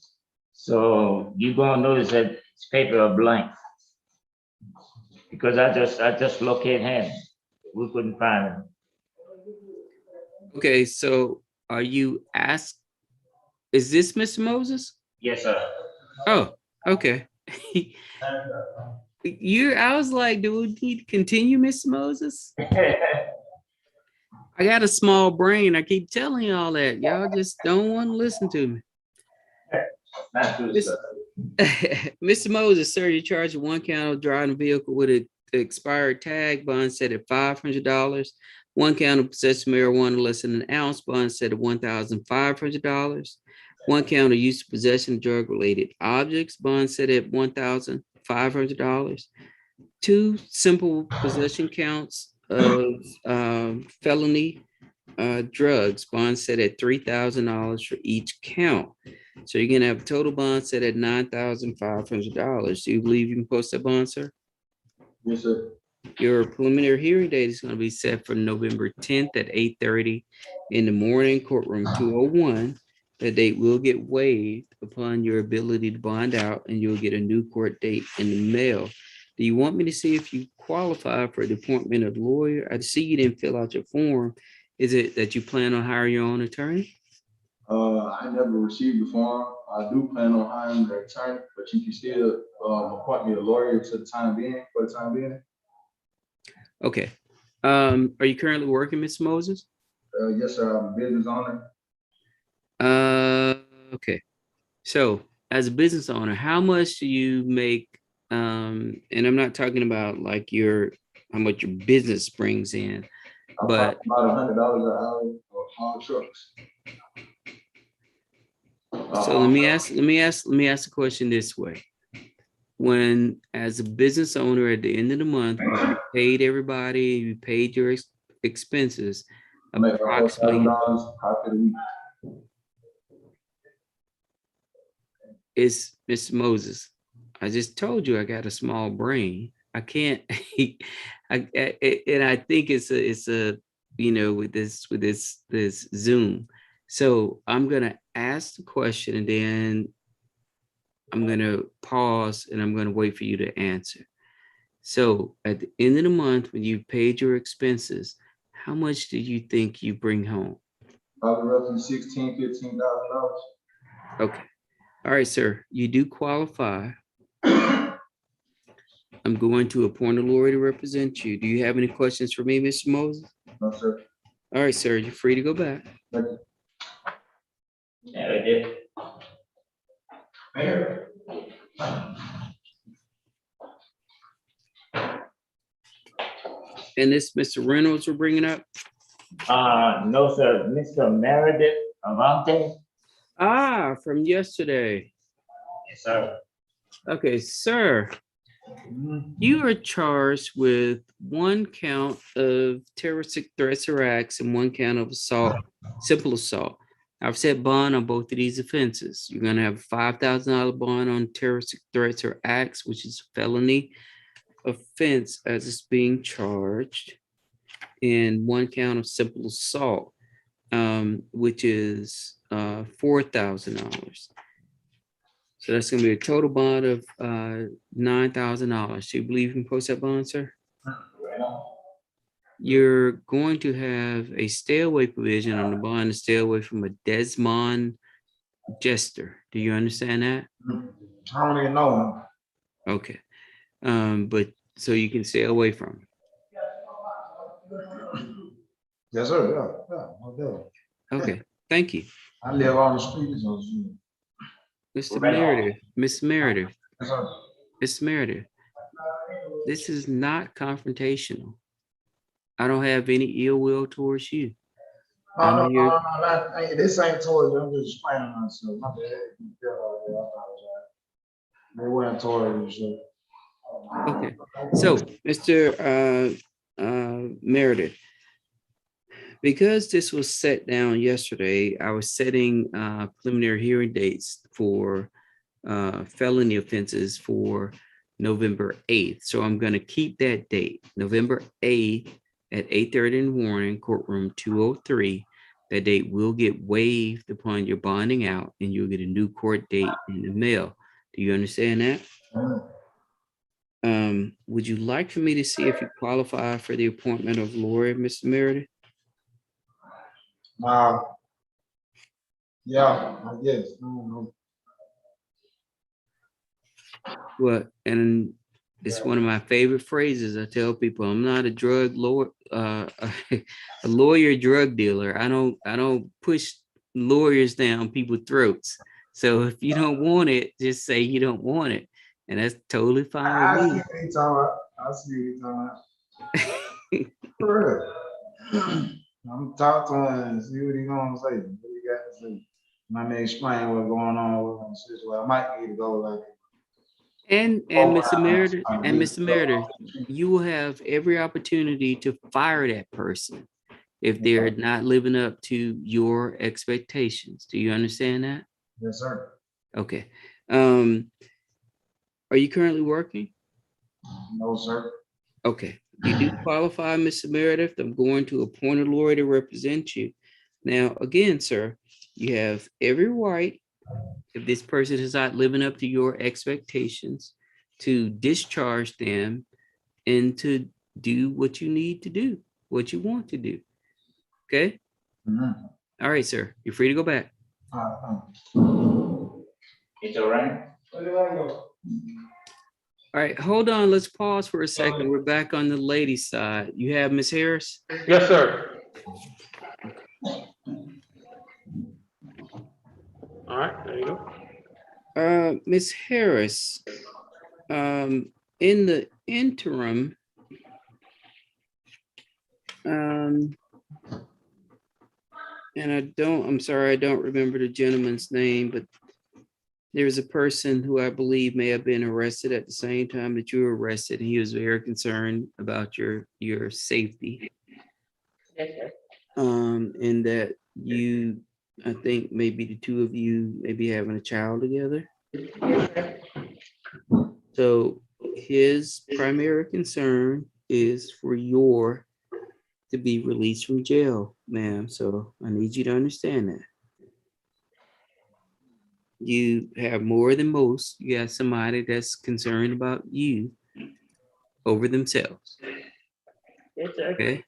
So you're gonna notice that his paper are blank. Because I just located him. We couldn't find him. Okay, so are you asked, is this Mr. Moses? Yes, sir. Oh, okay. I was like, do we need to continue, Mr. Moses? I got a small brain. I keep telling y'all that. Y'all just don't want to listen to me. Not good, Miss- sir. Mr. Moses, sir, you're charged with 1 count of driving a vehicle with an expired tag, bond set at $500. 1 count of possession of marijuana less than an ounce, bond set at $1,500. 1 count of use of possession of drug-related objects, bond set at $1,500. 2 simple possession counts of felony drugs, bond set at $3,000 for each count. So you're gonna have a total bond set at $9,500. Do you believe you can post that bond, sir? Yes, sir. Your preliminary hearing date is gonna be set for November 10th at 8:30 in the morning, courtroom 201. That date will get waived upon your ability to bond out, and you'll get a new court date in the mail. Do you want me to see if you qualify for the appointment of lawyer? I see you didn't fill out your form. Is it that you plan on hiring your own attorney? I never received the form. I do plan on hiring an attorney, but you can still appoint me a lawyer for the time being. Okay. Are you currently working, Ms. Moses? Yes, sir. I'm a business owner. Okay. So as a business owner, how much do you make? And I'm not talking about like how much your business brings in, but About $100 an hour for haul trucks. so let me ask the question this way. When, as a business owner, at the end of the month, when you paid everybody, you paid your expenses, I make approximately $4,000 profit a week. is Mr. Moses. I just told you I got a small brain. I can't, and I think it's a, with this Zoom. So I'm gonna ask the question and then I'm gonna pause and I'm gonna wait for you to answer. So at the end of the month, when you paid your expenses, how much do you think you bring home? Probably roughly $16,000, $15,000. Okay. All right, sir, you do qualify. I'm going to appoint a lawyer to represent you. Do you have any questions for me, Mr. Moses? No, sir. All right, sir, you're free to go back. Thank you. Yeah, I did. Mayor. And this Mr. Reynolds we're bringing up? No, sir. Mr. Meredith Avante. Ah, from yesterday. Yes, sir. Okay, sir, you are charged with 1 count of terroristic threats or acts and 1 count of assault, simple assault. I've set bond on both of these offenses. You're gonna have a $5,000 bond on terroristic threats or acts, which is felony offense as it's being charged, and 1 count of simple assault, which is $4,000. So that's gonna be a total bond of $9,000. Do you believe you can post that bond, sir? You're going to have a stay away provision on the bond to stay away from a Desmond Jester. Do you understand that? I don't even know him. Okay. But so you can stay away from him. Yes, sir, yeah, no doubt. Okay, thank you. I live on the street, so. Mr. Meredith, Miss Meredith, Yes, sir. Miss Meredith, this is not confrontational. I don't have any ill will towards you. No, this ain't towards you, I'm just explaining myself. My bad. I apologize. They weren't towards you. Okay, so Mr. Meredith, Because this was set down yesterday, I was setting preliminary hearing dates for felony offenses for November 8th. So I'm going to keep that date, November 8th at 8:30 in the morning, courtroom 203. That date will get waived upon your bonding out, and you'll get a new court date in the mail. Do you understand that? Would you like for me to see if you qualify for the appointment of lawyer, Mr. Meredith? Yeah, I guess. I don't know. Well, and it's one of my favorite phrases. I tell people I'm not a drug lawyer, a lawyer drug dealer. I don't push lawyers down people's throats. So if you don't want it, just say you don't want it, and that's totally fine I with see me. what he's talking about. I see what he's talking about. For real. I'm talk to him and see what he gonna say. What he got to say. I may explain what's going on with him. Well, I might need to go like. And Mr. Meredith, you will have every opportunity to fire that person if they're not living up to your expectations. Do you understand that? Yes, sir. Okay. Are you currently working? No, sir. Okay. You do qualify, Mr. Meredith. I'm going to appoint a lawyer to represent you. Now, again, sir, you have every right, if this person is not living up to your expectations, to discharge them and to do what you need to do, what you want to do. Okay? Mhm. All right, sir. You're free to go back. It's all right. Where do I go? All right, hold on. Let's pause for a second. We're back on the ladies' side. You have Miss Harris? Yes, sir. All right, there you go. Miss Harris, in the interim, and I'm sorry, I don't remember the gentleman's name, but there's a person who I believe may have been arrested at the same time that you were arrested. And he was very concerned about your safety. Yes, sir. And that you, I think maybe the two of you may be having a child together. Yes, sir. So his primary concern is for to be released from jail, ma'am. So I need you to understand that. You have more than most. You got somebody that's concerned about you over themselves. Yes, sir. Okay.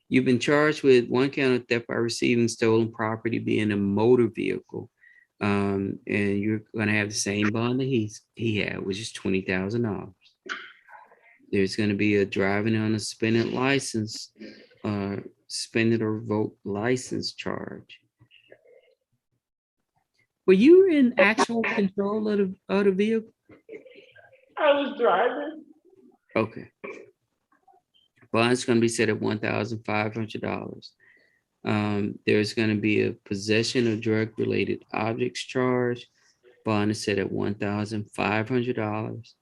You've been charged with one count of theft by receiving stolen property, being a motor vehicle. And you're going to have the same bond that he had, which is $20,000. There's going to be a driving on a suspended license, suspended or revoked license charge. Were you in actual control of the vehicle? I was driving. Okay. Bond's going to be set at $1,500. There's going to be a possession of drug-related objects charge. Bond is set at $1,500.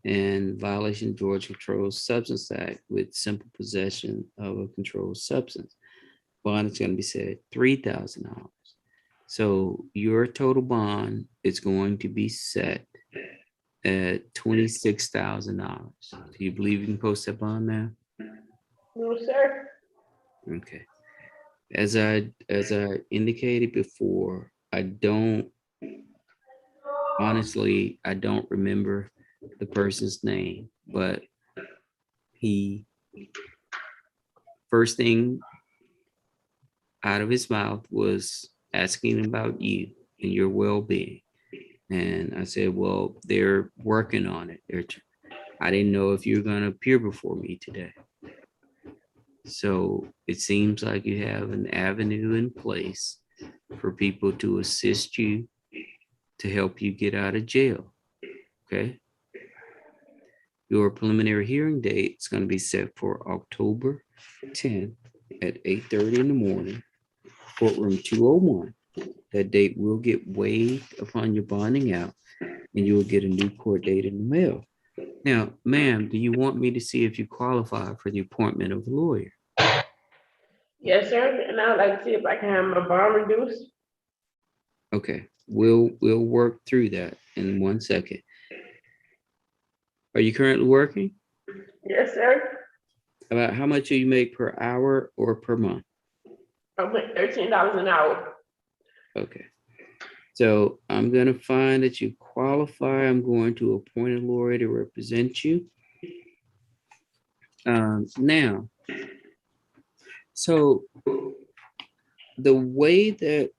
And violation of Georgia Controlled Substance Act with simple possession of a controlled substance. Bond is going to be set at $3,000. So your total bond is going to be set at $26,000. Do you believe you can post that bond now? No, sir. Okay. As I indicated before, I don't remember the person's name, but he first thing out of his mouth was asking about you and your well-being. And I said, well, they're working on it. I didn't know if you were going to appear before me today. So it seems like you have an avenue in place for people to assist you to help you get out of jail. Okay. Your preliminary hearing date is going to be set for October 10th at 8:30 in the morning, courtroom 201. That date will get waived upon your bonding out, and you will get a new court date in the mail. Now, ma'am, do you want me to see if you qualify for the appointment of a lawyer? Yes, sir, and I would like to see if I can have my bond reduced. Okay, we'll work through that in 1 second. Are you currently working? Yes, sir. About how much do you make per hour or per month? I'm at $13 an hour. Okay. So I'm gonna find that you qualify. I'm going to appoint a lawyer to represent you. Now, so the way that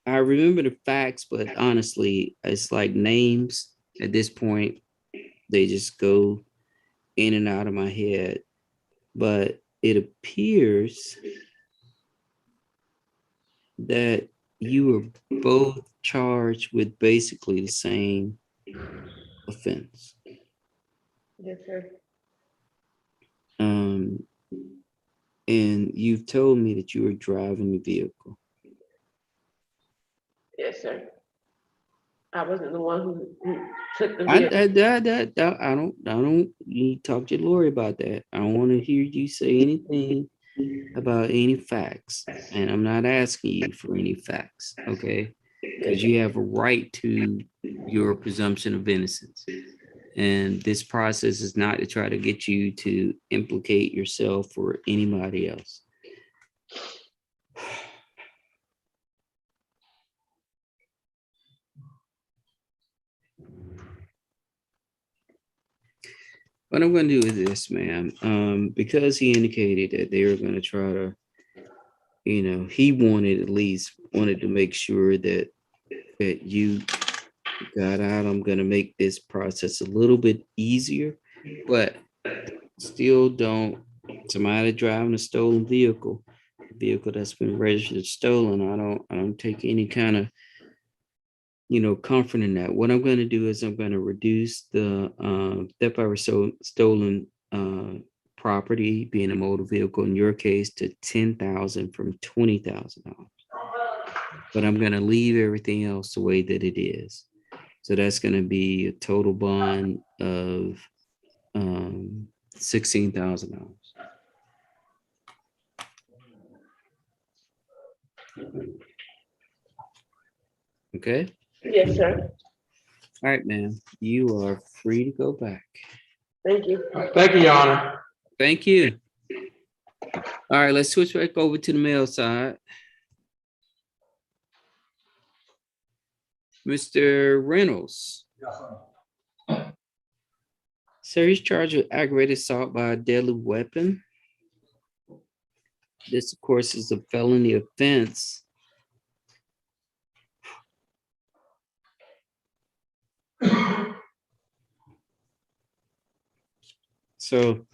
I remember the facts, but honestly, it's like names at this point, they just go in and out of my head. But it appears that you were both charged with basically the same offense. Yes, sir. Um, and you've told me that you were driving the vehicle. Yes, sir. I wasn't the one who took the I vehicle. don't. You need to talk to your lawyer about that. I don't want to hear you say anything about any facts, and I'm not asking you for any facts, okay? Because you have a right to your presumption of innocence, and this process is not to try to get you to implicate yourself or anybody else. What I'm going to do is this, ma'am. Because he indicated that they were going to try to, he wanted to make sure that you got out. I'm going to make this process a little bit easier, but still don't. Somebody driving a stolen vehicle that's been registered stolen. I don't take any kind of comfort in that. What I'm going to do is I'm going to reduce the theft by stolen property, being a motor vehicle in your case, to $10,000 from $20,000. But I'm going to leave everything else the way that it is. So that's going to be a total bond of $16,000. Okay. Yes, sir. All right, ma'am. You are free to go back. Thank you. Thank you, Your Honor. Thank you. All right, let's switch back over to the male side. Mr. Reynolds. Sir, he's charged with aggravated assault by a deadly weapon. This, of course, is a felony offense. So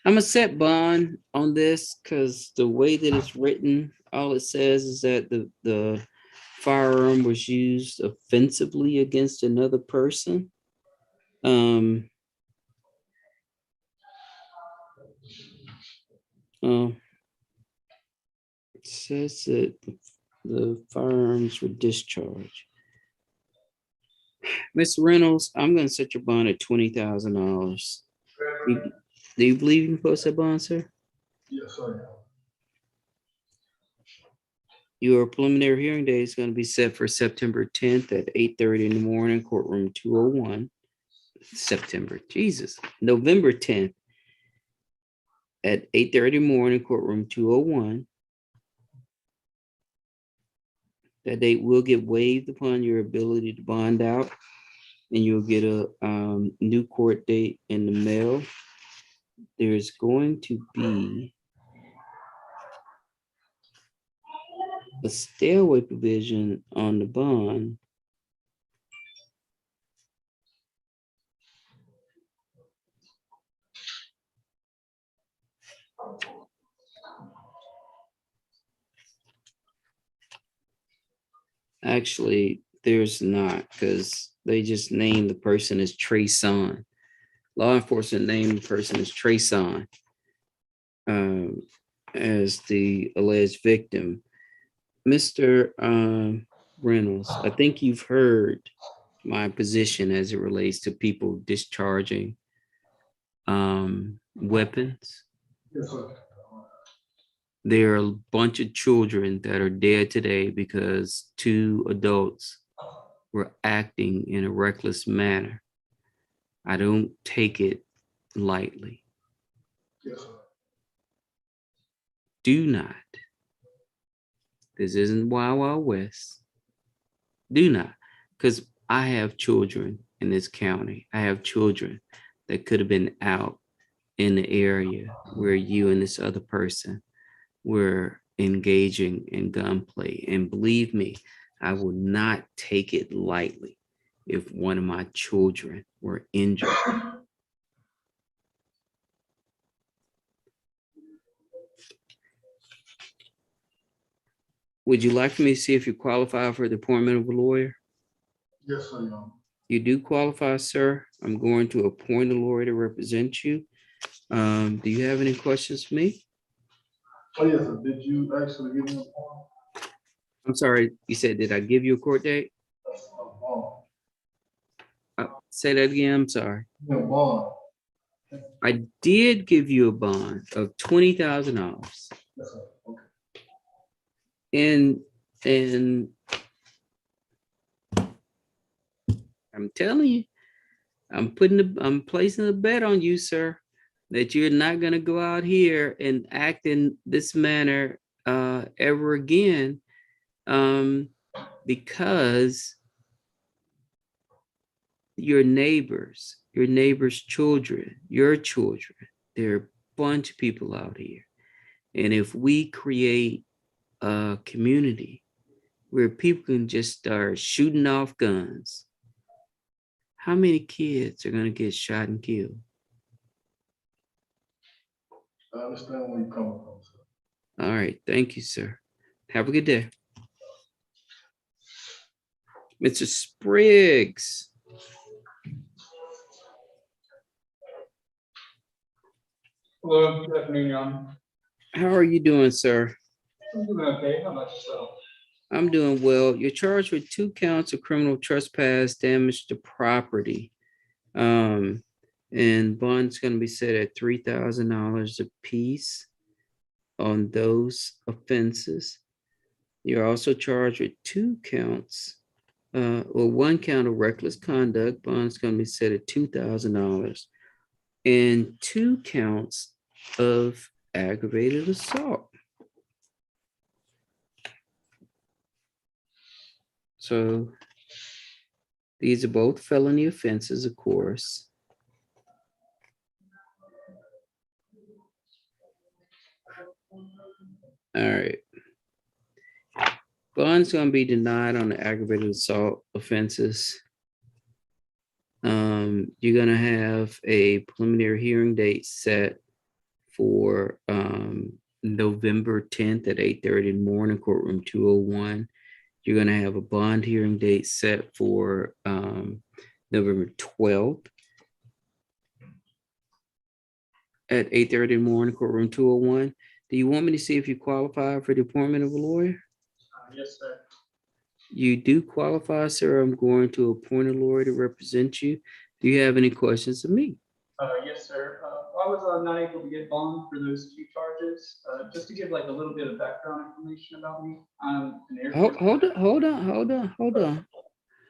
I'm gonna set bond on this because the way that it's written, all it says is that the firearm was used offensively against another person. It says that the firearms were discharged. Mr. Reynolds, I'm gonna set your bond at $20,000. Do you believe you can post that bond, sir? Yes, sir. Your preliminary hearing date is going to be set for September 10th at 8:30 in the morning, courtroom 201. November 10th at 8:30 in the morning, courtroom 201. That date will get waived upon your ability to bond out, and you'll get a new court date in the mail. There's going to be a stay away provision on the bond. Actually, there's not, because they just named the person as Trayson. Law enforcement named the person as Trayson as the alleged victim. Mr. Reynolds, I think you've heard my position as it relates to people discharging weapons. Yes, sir. There are a bunch of children that are dead today because two adults were acting in a reckless manner. I don't take it lightly. Yes, sir. Do not. This isn't Wild Wild West. Do not, because I have children in this county. I have children that could have been out in the area where you and this other person were engaging in gunplay. And believe me, I will not take it lightly if one of my children were injured. Would you like for me to see if you qualify for the appointment of a lawyer? Yes, sir, Your Honor. You do qualify, sir. I'm going to appoint a lawyer to represent you. Do you have any questions for me? Oh, yes, sir. Did you actually give me I'm sorry, you said, did I give you a court date? a bond? Say that again, I'm sorry. A bond? I did give you a bond of $20,000. Yes, sir. Okay. And I'm telling you, I'm placing a bet on you, sir, that you're not gonna go out here and act in this manner ever again, because your neighbors' children, your children, there are a bunch of people out here. And if we create a community where people can just start shooting off guns, how many kids are gonna get shot and killed? I understand where you're coming from, sir. All right, thank you, sir. Have a good day. Mr. Spriggs. Hello, good afternoon, Your Honor. How are you doing, sir? I'm doing okay. How about yourself? I'm doing well. You're charged with 2 counts of criminal trespass, damage to property. And bond's gonna be set at $3,000 a piece on those offenses. You're also charged with 2 counts, or 1 count of reckless conduct. Bond's gonna be set at $2,000. And 2 counts of aggravated assault. So these are both felony offenses, of course. All right. Bond's gonna be denied on the aggravated assault offenses. You're gonna have a preliminary hearing date set for November 10th at 8:30 in the morning, courtroom 201. You're gonna have a bond hearing date set for November 12th at 8:30 in the morning, courtroom 201. Do you want me to see if you qualify for the appointment of a lawyer? Yes, sir. You do qualify, sir. I'm going to appoint a lawyer to represent you. Do you have any questions of me? Yes, sir. I was not able to get bond for those 2 charges. Just to give like a little bit of background information about me. I'm an Air Force. Hold on.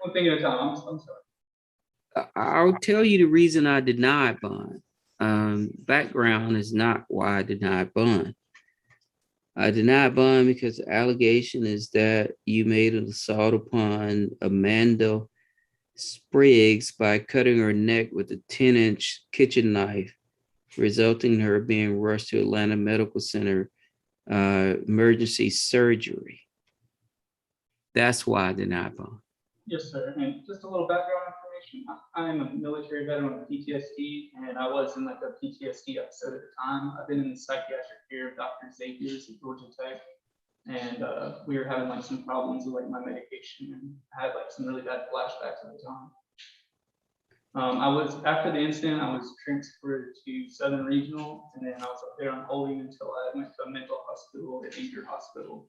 One thing at a time. I'm sorry. I'll tell you the reason I denied bond. Background is not why I denied bond. I denied bond because the allegation is that you made an assault upon Amanda Spriggs by cutting her neck with a 10-inch kitchen knife, resulting in her being rushed to Atlanta Medical Center, emergency surgery. That's why I denied bond. Yes, sir. And just a little background information. I am a military veteran with PTSD, and I was in like a PTSD episode at the time. I've been in the psychiatric care of Dr. Xavier's at Georgia Tech, and we were having like some problems with like my medication, and I had like some really bad flashbacks at the time. After the incident, I was transferred to Southern Regional, and then I was up there on holding until I went to a mental hospital at Eager Hospital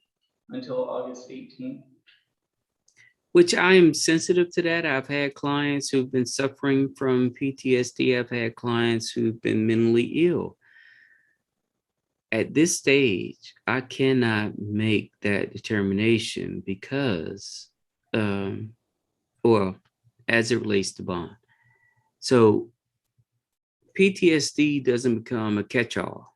until August 18th. Which I am sensitive to that. I've had clients who've been suffering from PTSD. I've had clients who've been mentally ill. at this stage, I cannot make that determination because, well, as it relates to bond. So PTSD doesn't become a catch-all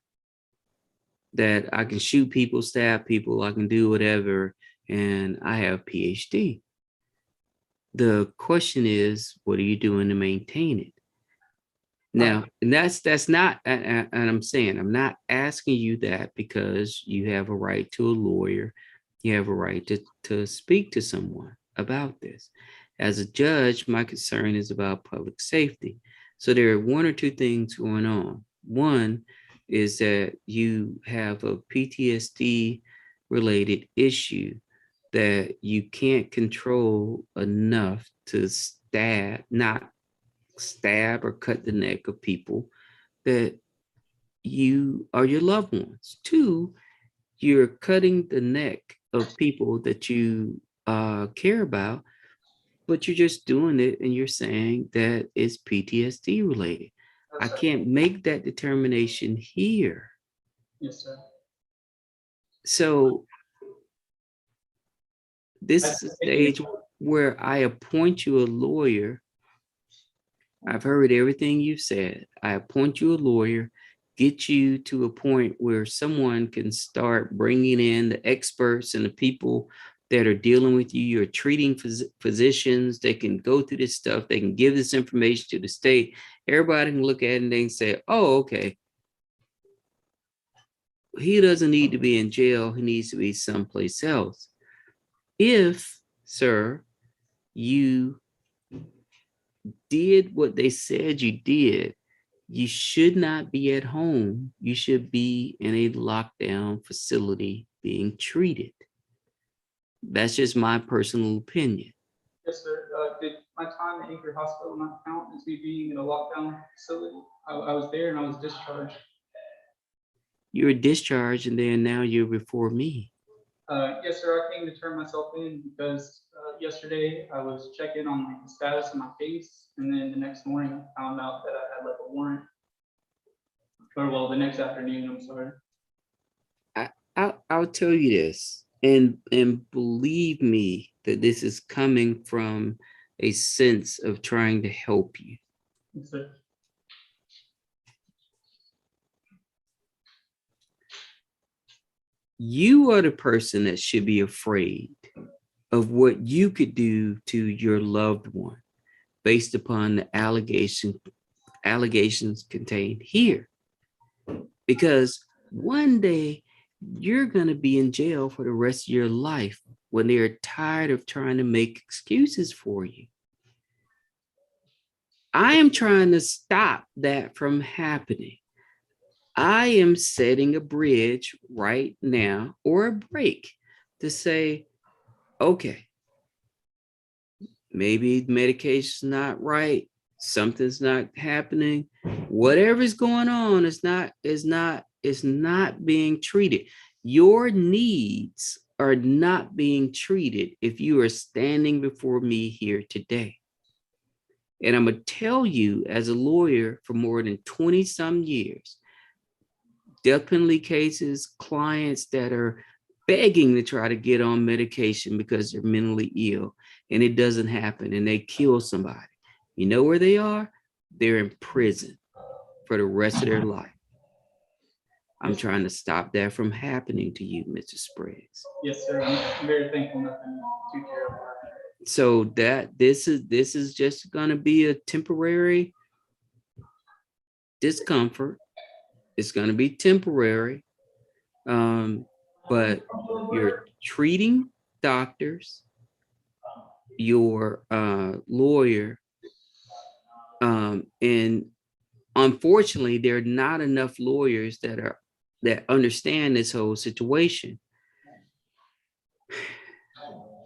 that I can shoot people, stab people, I can do whatever, and I have PhD. The question is, what are you doing to maintain it? Now, and that's not, and I'm saying, I'm not asking you that because you have a right to a lawyer. You have a right to speak to someone about this. As a judge, my concern is about public safety. So there are one or two things going on. One is that you have a PTSD related issue that you can't control enough to not stab or cut the neck of people that you are your loved ones. Two, you're cutting the neck of people that you care about, but you're just doing it and you're saying that it's PTSD related. I can't make that determination here. Yes, sir. So this is a stage where I appoint you a lawyer. I've heard everything you said. I appoint you a lawyer, get you to a point where someone can start bringing in the experts and the people that are dealing with you. You're treating physicians. They can go through this stuff. They can give this information to the state. Everybody can look at it and they can say, oh, okay. He doesn't need to be in jail. He needs to be someplace else. If, sir, you did what they said you did, you should not be at home. You should be in a lockdown facility being treated. That's just my personal opinion. Yes, sir. Did my time at Anchor Hospital not count as me being in a lockdown facility? I was there and I was discharged. You were discharged and then now you're before me. Yes, sir. I came to turn myself in because yesterday I was checking on like, the status of my case, and then the next morning I found out that I had like a warrant. Or well, the next afternoon, I'm sorry. I'll tell you this, and believe me that this is coming from a sense of trying to help you. Yes, sir. You are the person that should be afraid of what you could do to your loved one based upon the allegations contained here. Because one day you're going to be in jail for the rest of your life when they're tired of trying to make excuses for you. I am trying to stop that from happening. I am setting a bridge right now or a break to say, okay, maybe medication's not right. Something's not happening. Whatever's going on is not being treated. Your needs are not being treated if you are standing before me here today. And I'm going to tell you, as a lawyer for more than 20 some years, death penalty cases, clients that are begging to try to get on medication because they're mentally ill and it doesn't happen and they kill somebody. You know where they are? They're in prison for the rest of their life. I'm trying to stop that from happening to you, Mr. Spriggs. Yes, sir. I'm very thankful nothing too terrible. So that this is just going to be a temporary discomfort. It's going to be temporary, but you're treating doctors, your lawyer, and unfortunately, there are not enough lawyers that understand this whole situation.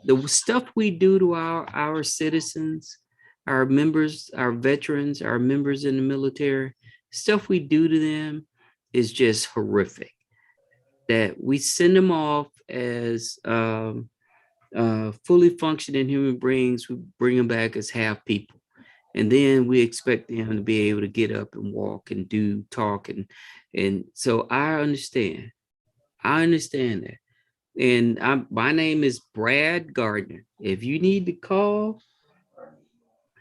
The stuff we do to our citizens, our members, our veterans, our members in the military, stuff we do to them is just horrific. That we send them off as fully functioning human beings, we bring them back as half people. And then we expect them to be able to get up and walk and talk and And so I understand. I understand that. And my name is Brad Gardner. If you need to call,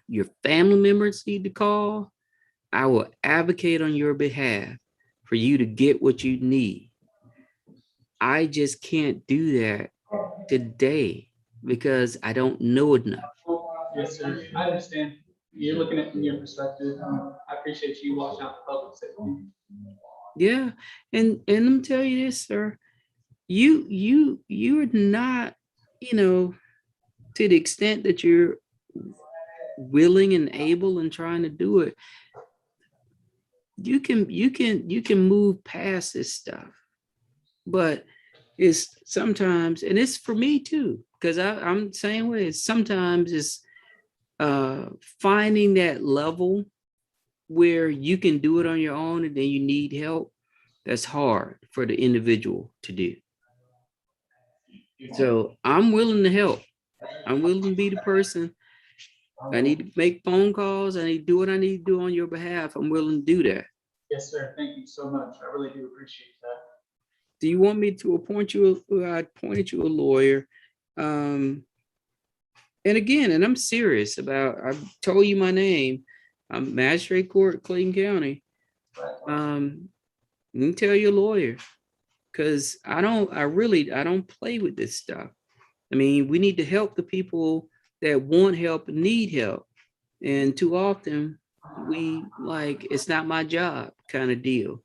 your family members need to call, I will advocate on your behalf for you to get what you need. I just can't do that today because I don't know enough. Yes, sir. I understand. You're looking at it from your perspective. I appreciate you watching out for public safety. Yeah. And let me tell you this, sir. You're not, to the extent that you're willing and able and trying to do it, you can move past this stuff. But it's sometimes, and it's for me too, because I'm the same way. Sometimes it's finding that level where you can do it on your own and then you need help. That's hard for the individual to do. So I'm willing to help. I'm willing to be the person. I need to make phone calls. I need to do what I need to do on your behalf. I'm willing to do that. Yes, sir. Thank you so much. I really do appreciate that. Do you want me to appoint you? I appointed you a lawyer. And again, and I'm serious about, I've told you my name. I'm Magistrate Court, Clayton County. You can tell your lawyer, because I don't play with this stuff. I mean, we need to help the people that want help and need help. And too often we like, it's not my job kind of deal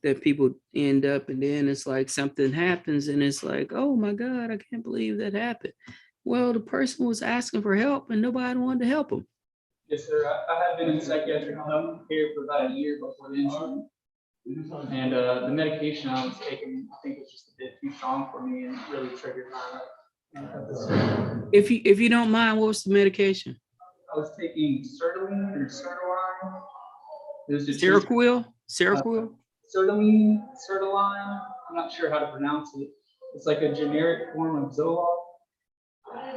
that people end up, and then it's like something happens and it's like, oh my God, I can't believe that happened. Well, the person was asking for help and nobody wanted to help them. Yes, sir. I have been in psychiatric care for about a year before the incident. And the medication I was taking, I think was just a bit too strong for me and really triggered my episode. If you don't mind, what's the medication? I was taking sertraline or sertraline. It was just Seroquel? sertraline, sertraline. I'm not sure how to pronounce it. It's like a generic form of Zoloft.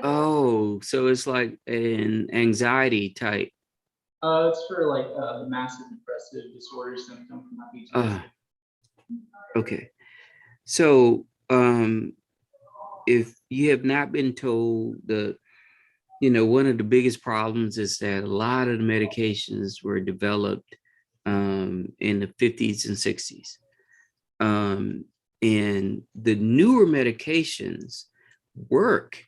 Oh, so it's like an anxiety type. It's for like the massive depressive disorder symptom from my PTSD. Okay. So if you have not been told, one of the biggest problems is that a lot of the medications were developed in the 50s and 60s. And the newer medications work,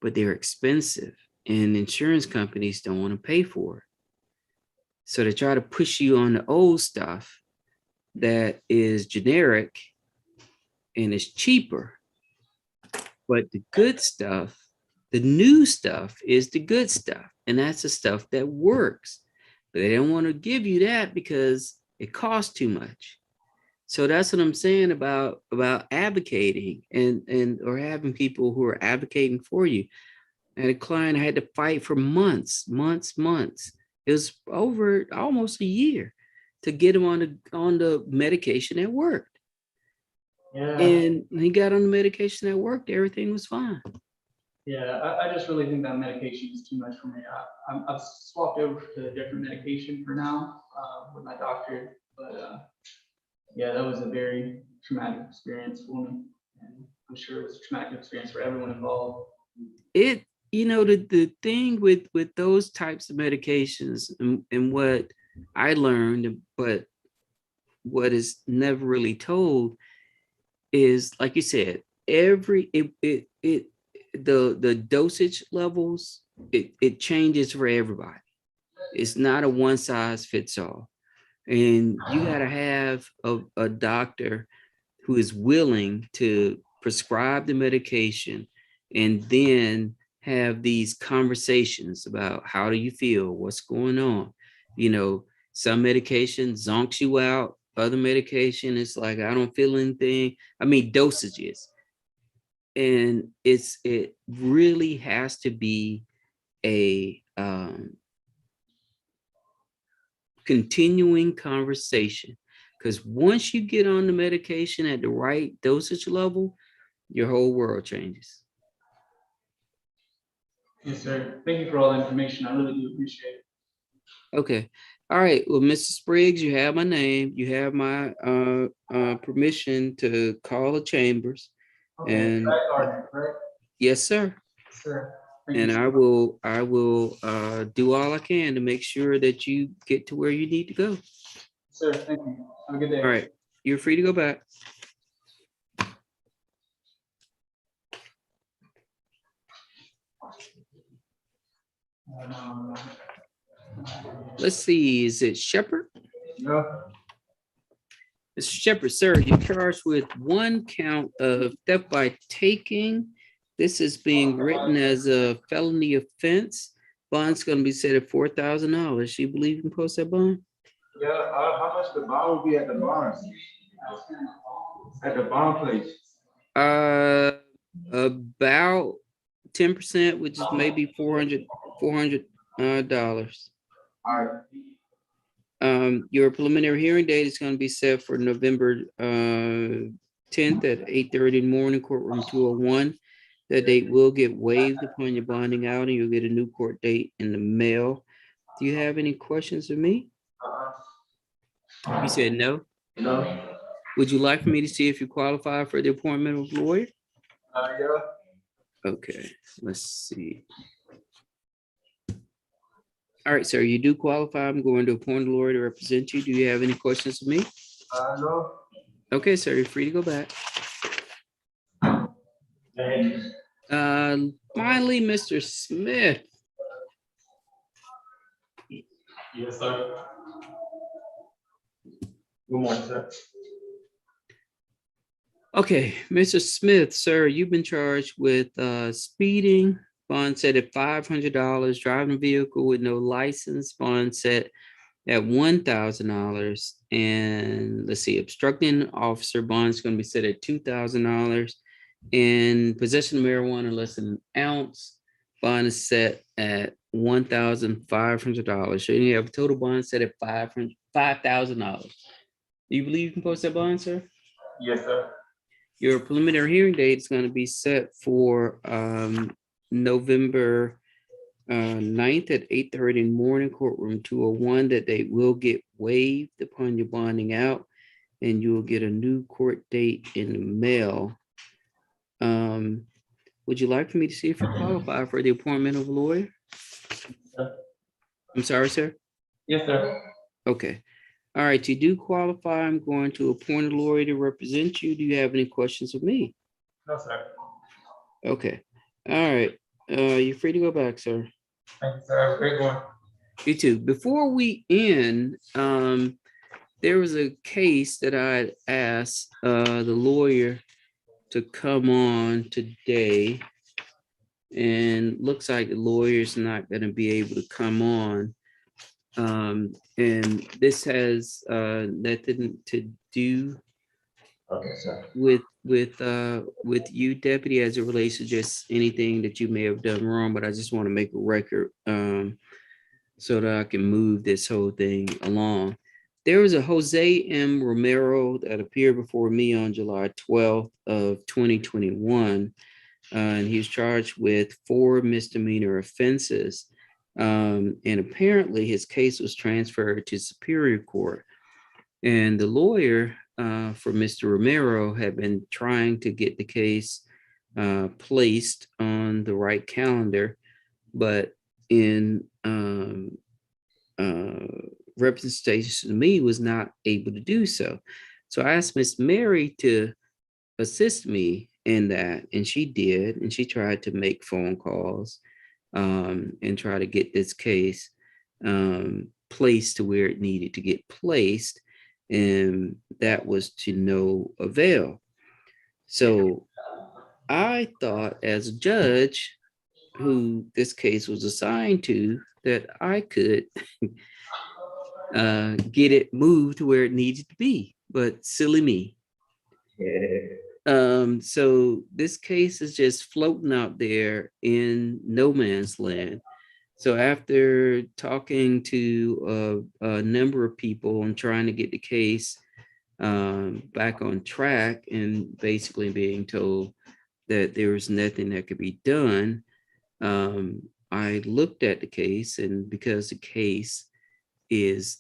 but they're expensive and insurance companies don't want to pay for it. So they try to push you on the old stuff that is generic and is cheaper. But the good stuff, the new stuff is the good stuff. And that's the stuff that works. But they don't want to give you that because it costs too much. So that's what I'm saying about advocating and or having people who are advocating for you. And a client had to fight for months. It was over almost a year to get him on the medication that worked. Yeah. And when he got on the medication that worked, everything was fine. Yeah, I just really think that medication is too much for me. I've swapped over to a different medication for now with my doctor, but yeah, that was a very traumatic experience for me, and I'm sure it was a traumatic experience for everyone involved. The thing with those types of medications and what I learned, but what is never really told is, like you said, the dosage levels, it changes for everybody. It's not a one size fits all. And you got to have a doctor who is willing to prescribe the medication and then have these conversations about how do you feel, what's going on. Some medication zonks you out, other medication is like, I don't feel anything. I mean, dosages. And it really has to be a continuing conversation, because once you get on the medication at the right dosage level, your whole world changes. Yes, sir. Thank you for all the information. I really do appreciate it. Okay. All right, well, Mr. Spriggs, you have my name, you have my permission to call the chambers. Okay, And Brad Gardner, correct? yes, sir. Sir. Thank And you I so much. will do all I can to make sure that you get to where you need to go. Sir, thank you. Have a good day. All right, you're free to go back. Let's see, is it Shepherd? Yeah. Mr. Shepherd, sir, you're charged with one count of theft by taking. This is being written as a felony offense. Bond's gonna be set at $4,000. You believe you can post that bond? Yeah, how much the bond will be at the barn? At the barn place? About 10%, which is maybe $400. All right. Your preliminary hearing date is going to be set for November 10th at 8:30 in the morning, courtroom 201. That date will get waived upon your bonding out, and you'll get a new court date in the mail. Do you have any questions of me? You said no? No. Would you like for me to see if you qualify for the appointment of lawyer? Yeah. Okay, let's see. All right, sir, you do qualify. I'm going to appoint a lawyer to represent you. Do you have any questions of me? No. Okay, sir, you're free to go back. Finally, Mr. Smith. Yes, sir. Good morning, sir. Okay, Mr. Smith, sir, you've been charged with speeding, bond set at $500, driving a vehicle with no license, bond set at $1,000. And let's see, obstructing an officer, bond's going to be set at $2,000. And possession of marijuana less than an ounce, bond is set at $1,500. So you have a total bond set at $5,000. Do you believe you can post that bond, sir? Yes, sir. Your preliminary hearing date is going to be set for November 9th at 8:30 in the morning, courtroom 201. That date will get waived upon your bonding out, and you will get a new court date in the mail. Would you like for me to see if you qualify for the appointment of a lawyer? I'm sorry, sir? Yes, sir. Okay. All right, you do qualify. I'm going to appoint a lawyer to represent you. Do you have any questions of me? No, sir. Okay. All right. You're free to go back, sir. Thank you, sir. Have a great one. You too. Before we end, there was a case that I asked the lawyer to come on today, and looks like the lawyer's not going to be able to come on. And this has nothing to do with you, deputy, as it relates to just anything that you may have done wrong. But I just want to make a record so that I can move this whole thing along. There was a Jose M. Romero that appeared before me on July 12th of 2021. And he was charged with 4 misdemeanor offenses. And apparently his case was transferred to Superior Court. And the lawyer for Mr. Romero had been trying to get the case placed on the right calendar, but in representation to me was not able to do so. So I asked Miss Mary to assist me in that, and she did, and she tried to make phone calls and try to get this case placed to where it needed to get placed, and that was to no avail. So I thought, as a judge who this case was assigned to, that I could get it moved to where it needed to be, but silly me. So this case is just floating out there in no man's land. So after talking to a number of people and trying to get the case back on track, and basically being told that there was nothing that could be done, I looked at the case, and because the case is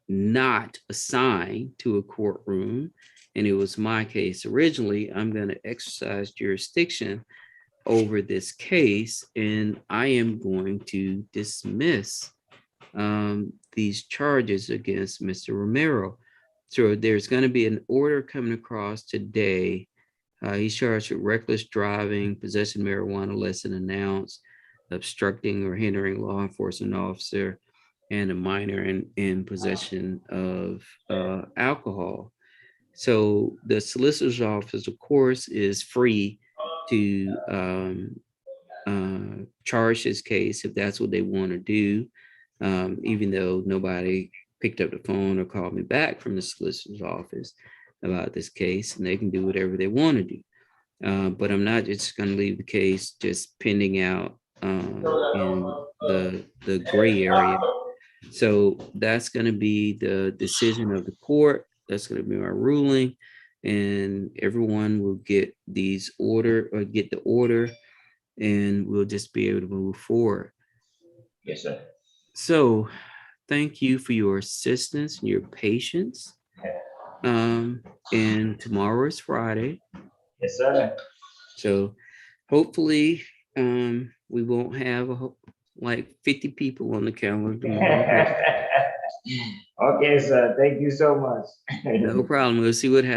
not assigned to a courtroom, and it was my case originally, I'm going to exercise jurisdiction over this case, and I am going to dismiss these charges against Mr. Romero. So there's going to be an order coming across today. He's charged with reckless driving, possession of marijuana less than announced, obstructing or hindering law enforcement officer, and a minor in possession of alcohol. So the solicitor's office, of course, is free to charge this case if that's what they want to do, even though nobody picked up the phone or called me back from the solicitor's office about this case, and they can do whatever they want to do. But I'm not just going to leave the case just pending out in the gray area. So that's going to be the decision of the court. That's going to be my ruling, and everyone will get get the order, and we'll just be able to move forward. Yes, sir. So thank you for your assistance and your patience. And tomorrow is Friday. Yes, sir. So hopefully we won't have like 50 people on the calendar tomorrow. Okay, sir. Thank you so much. No problem. We'll see what happens.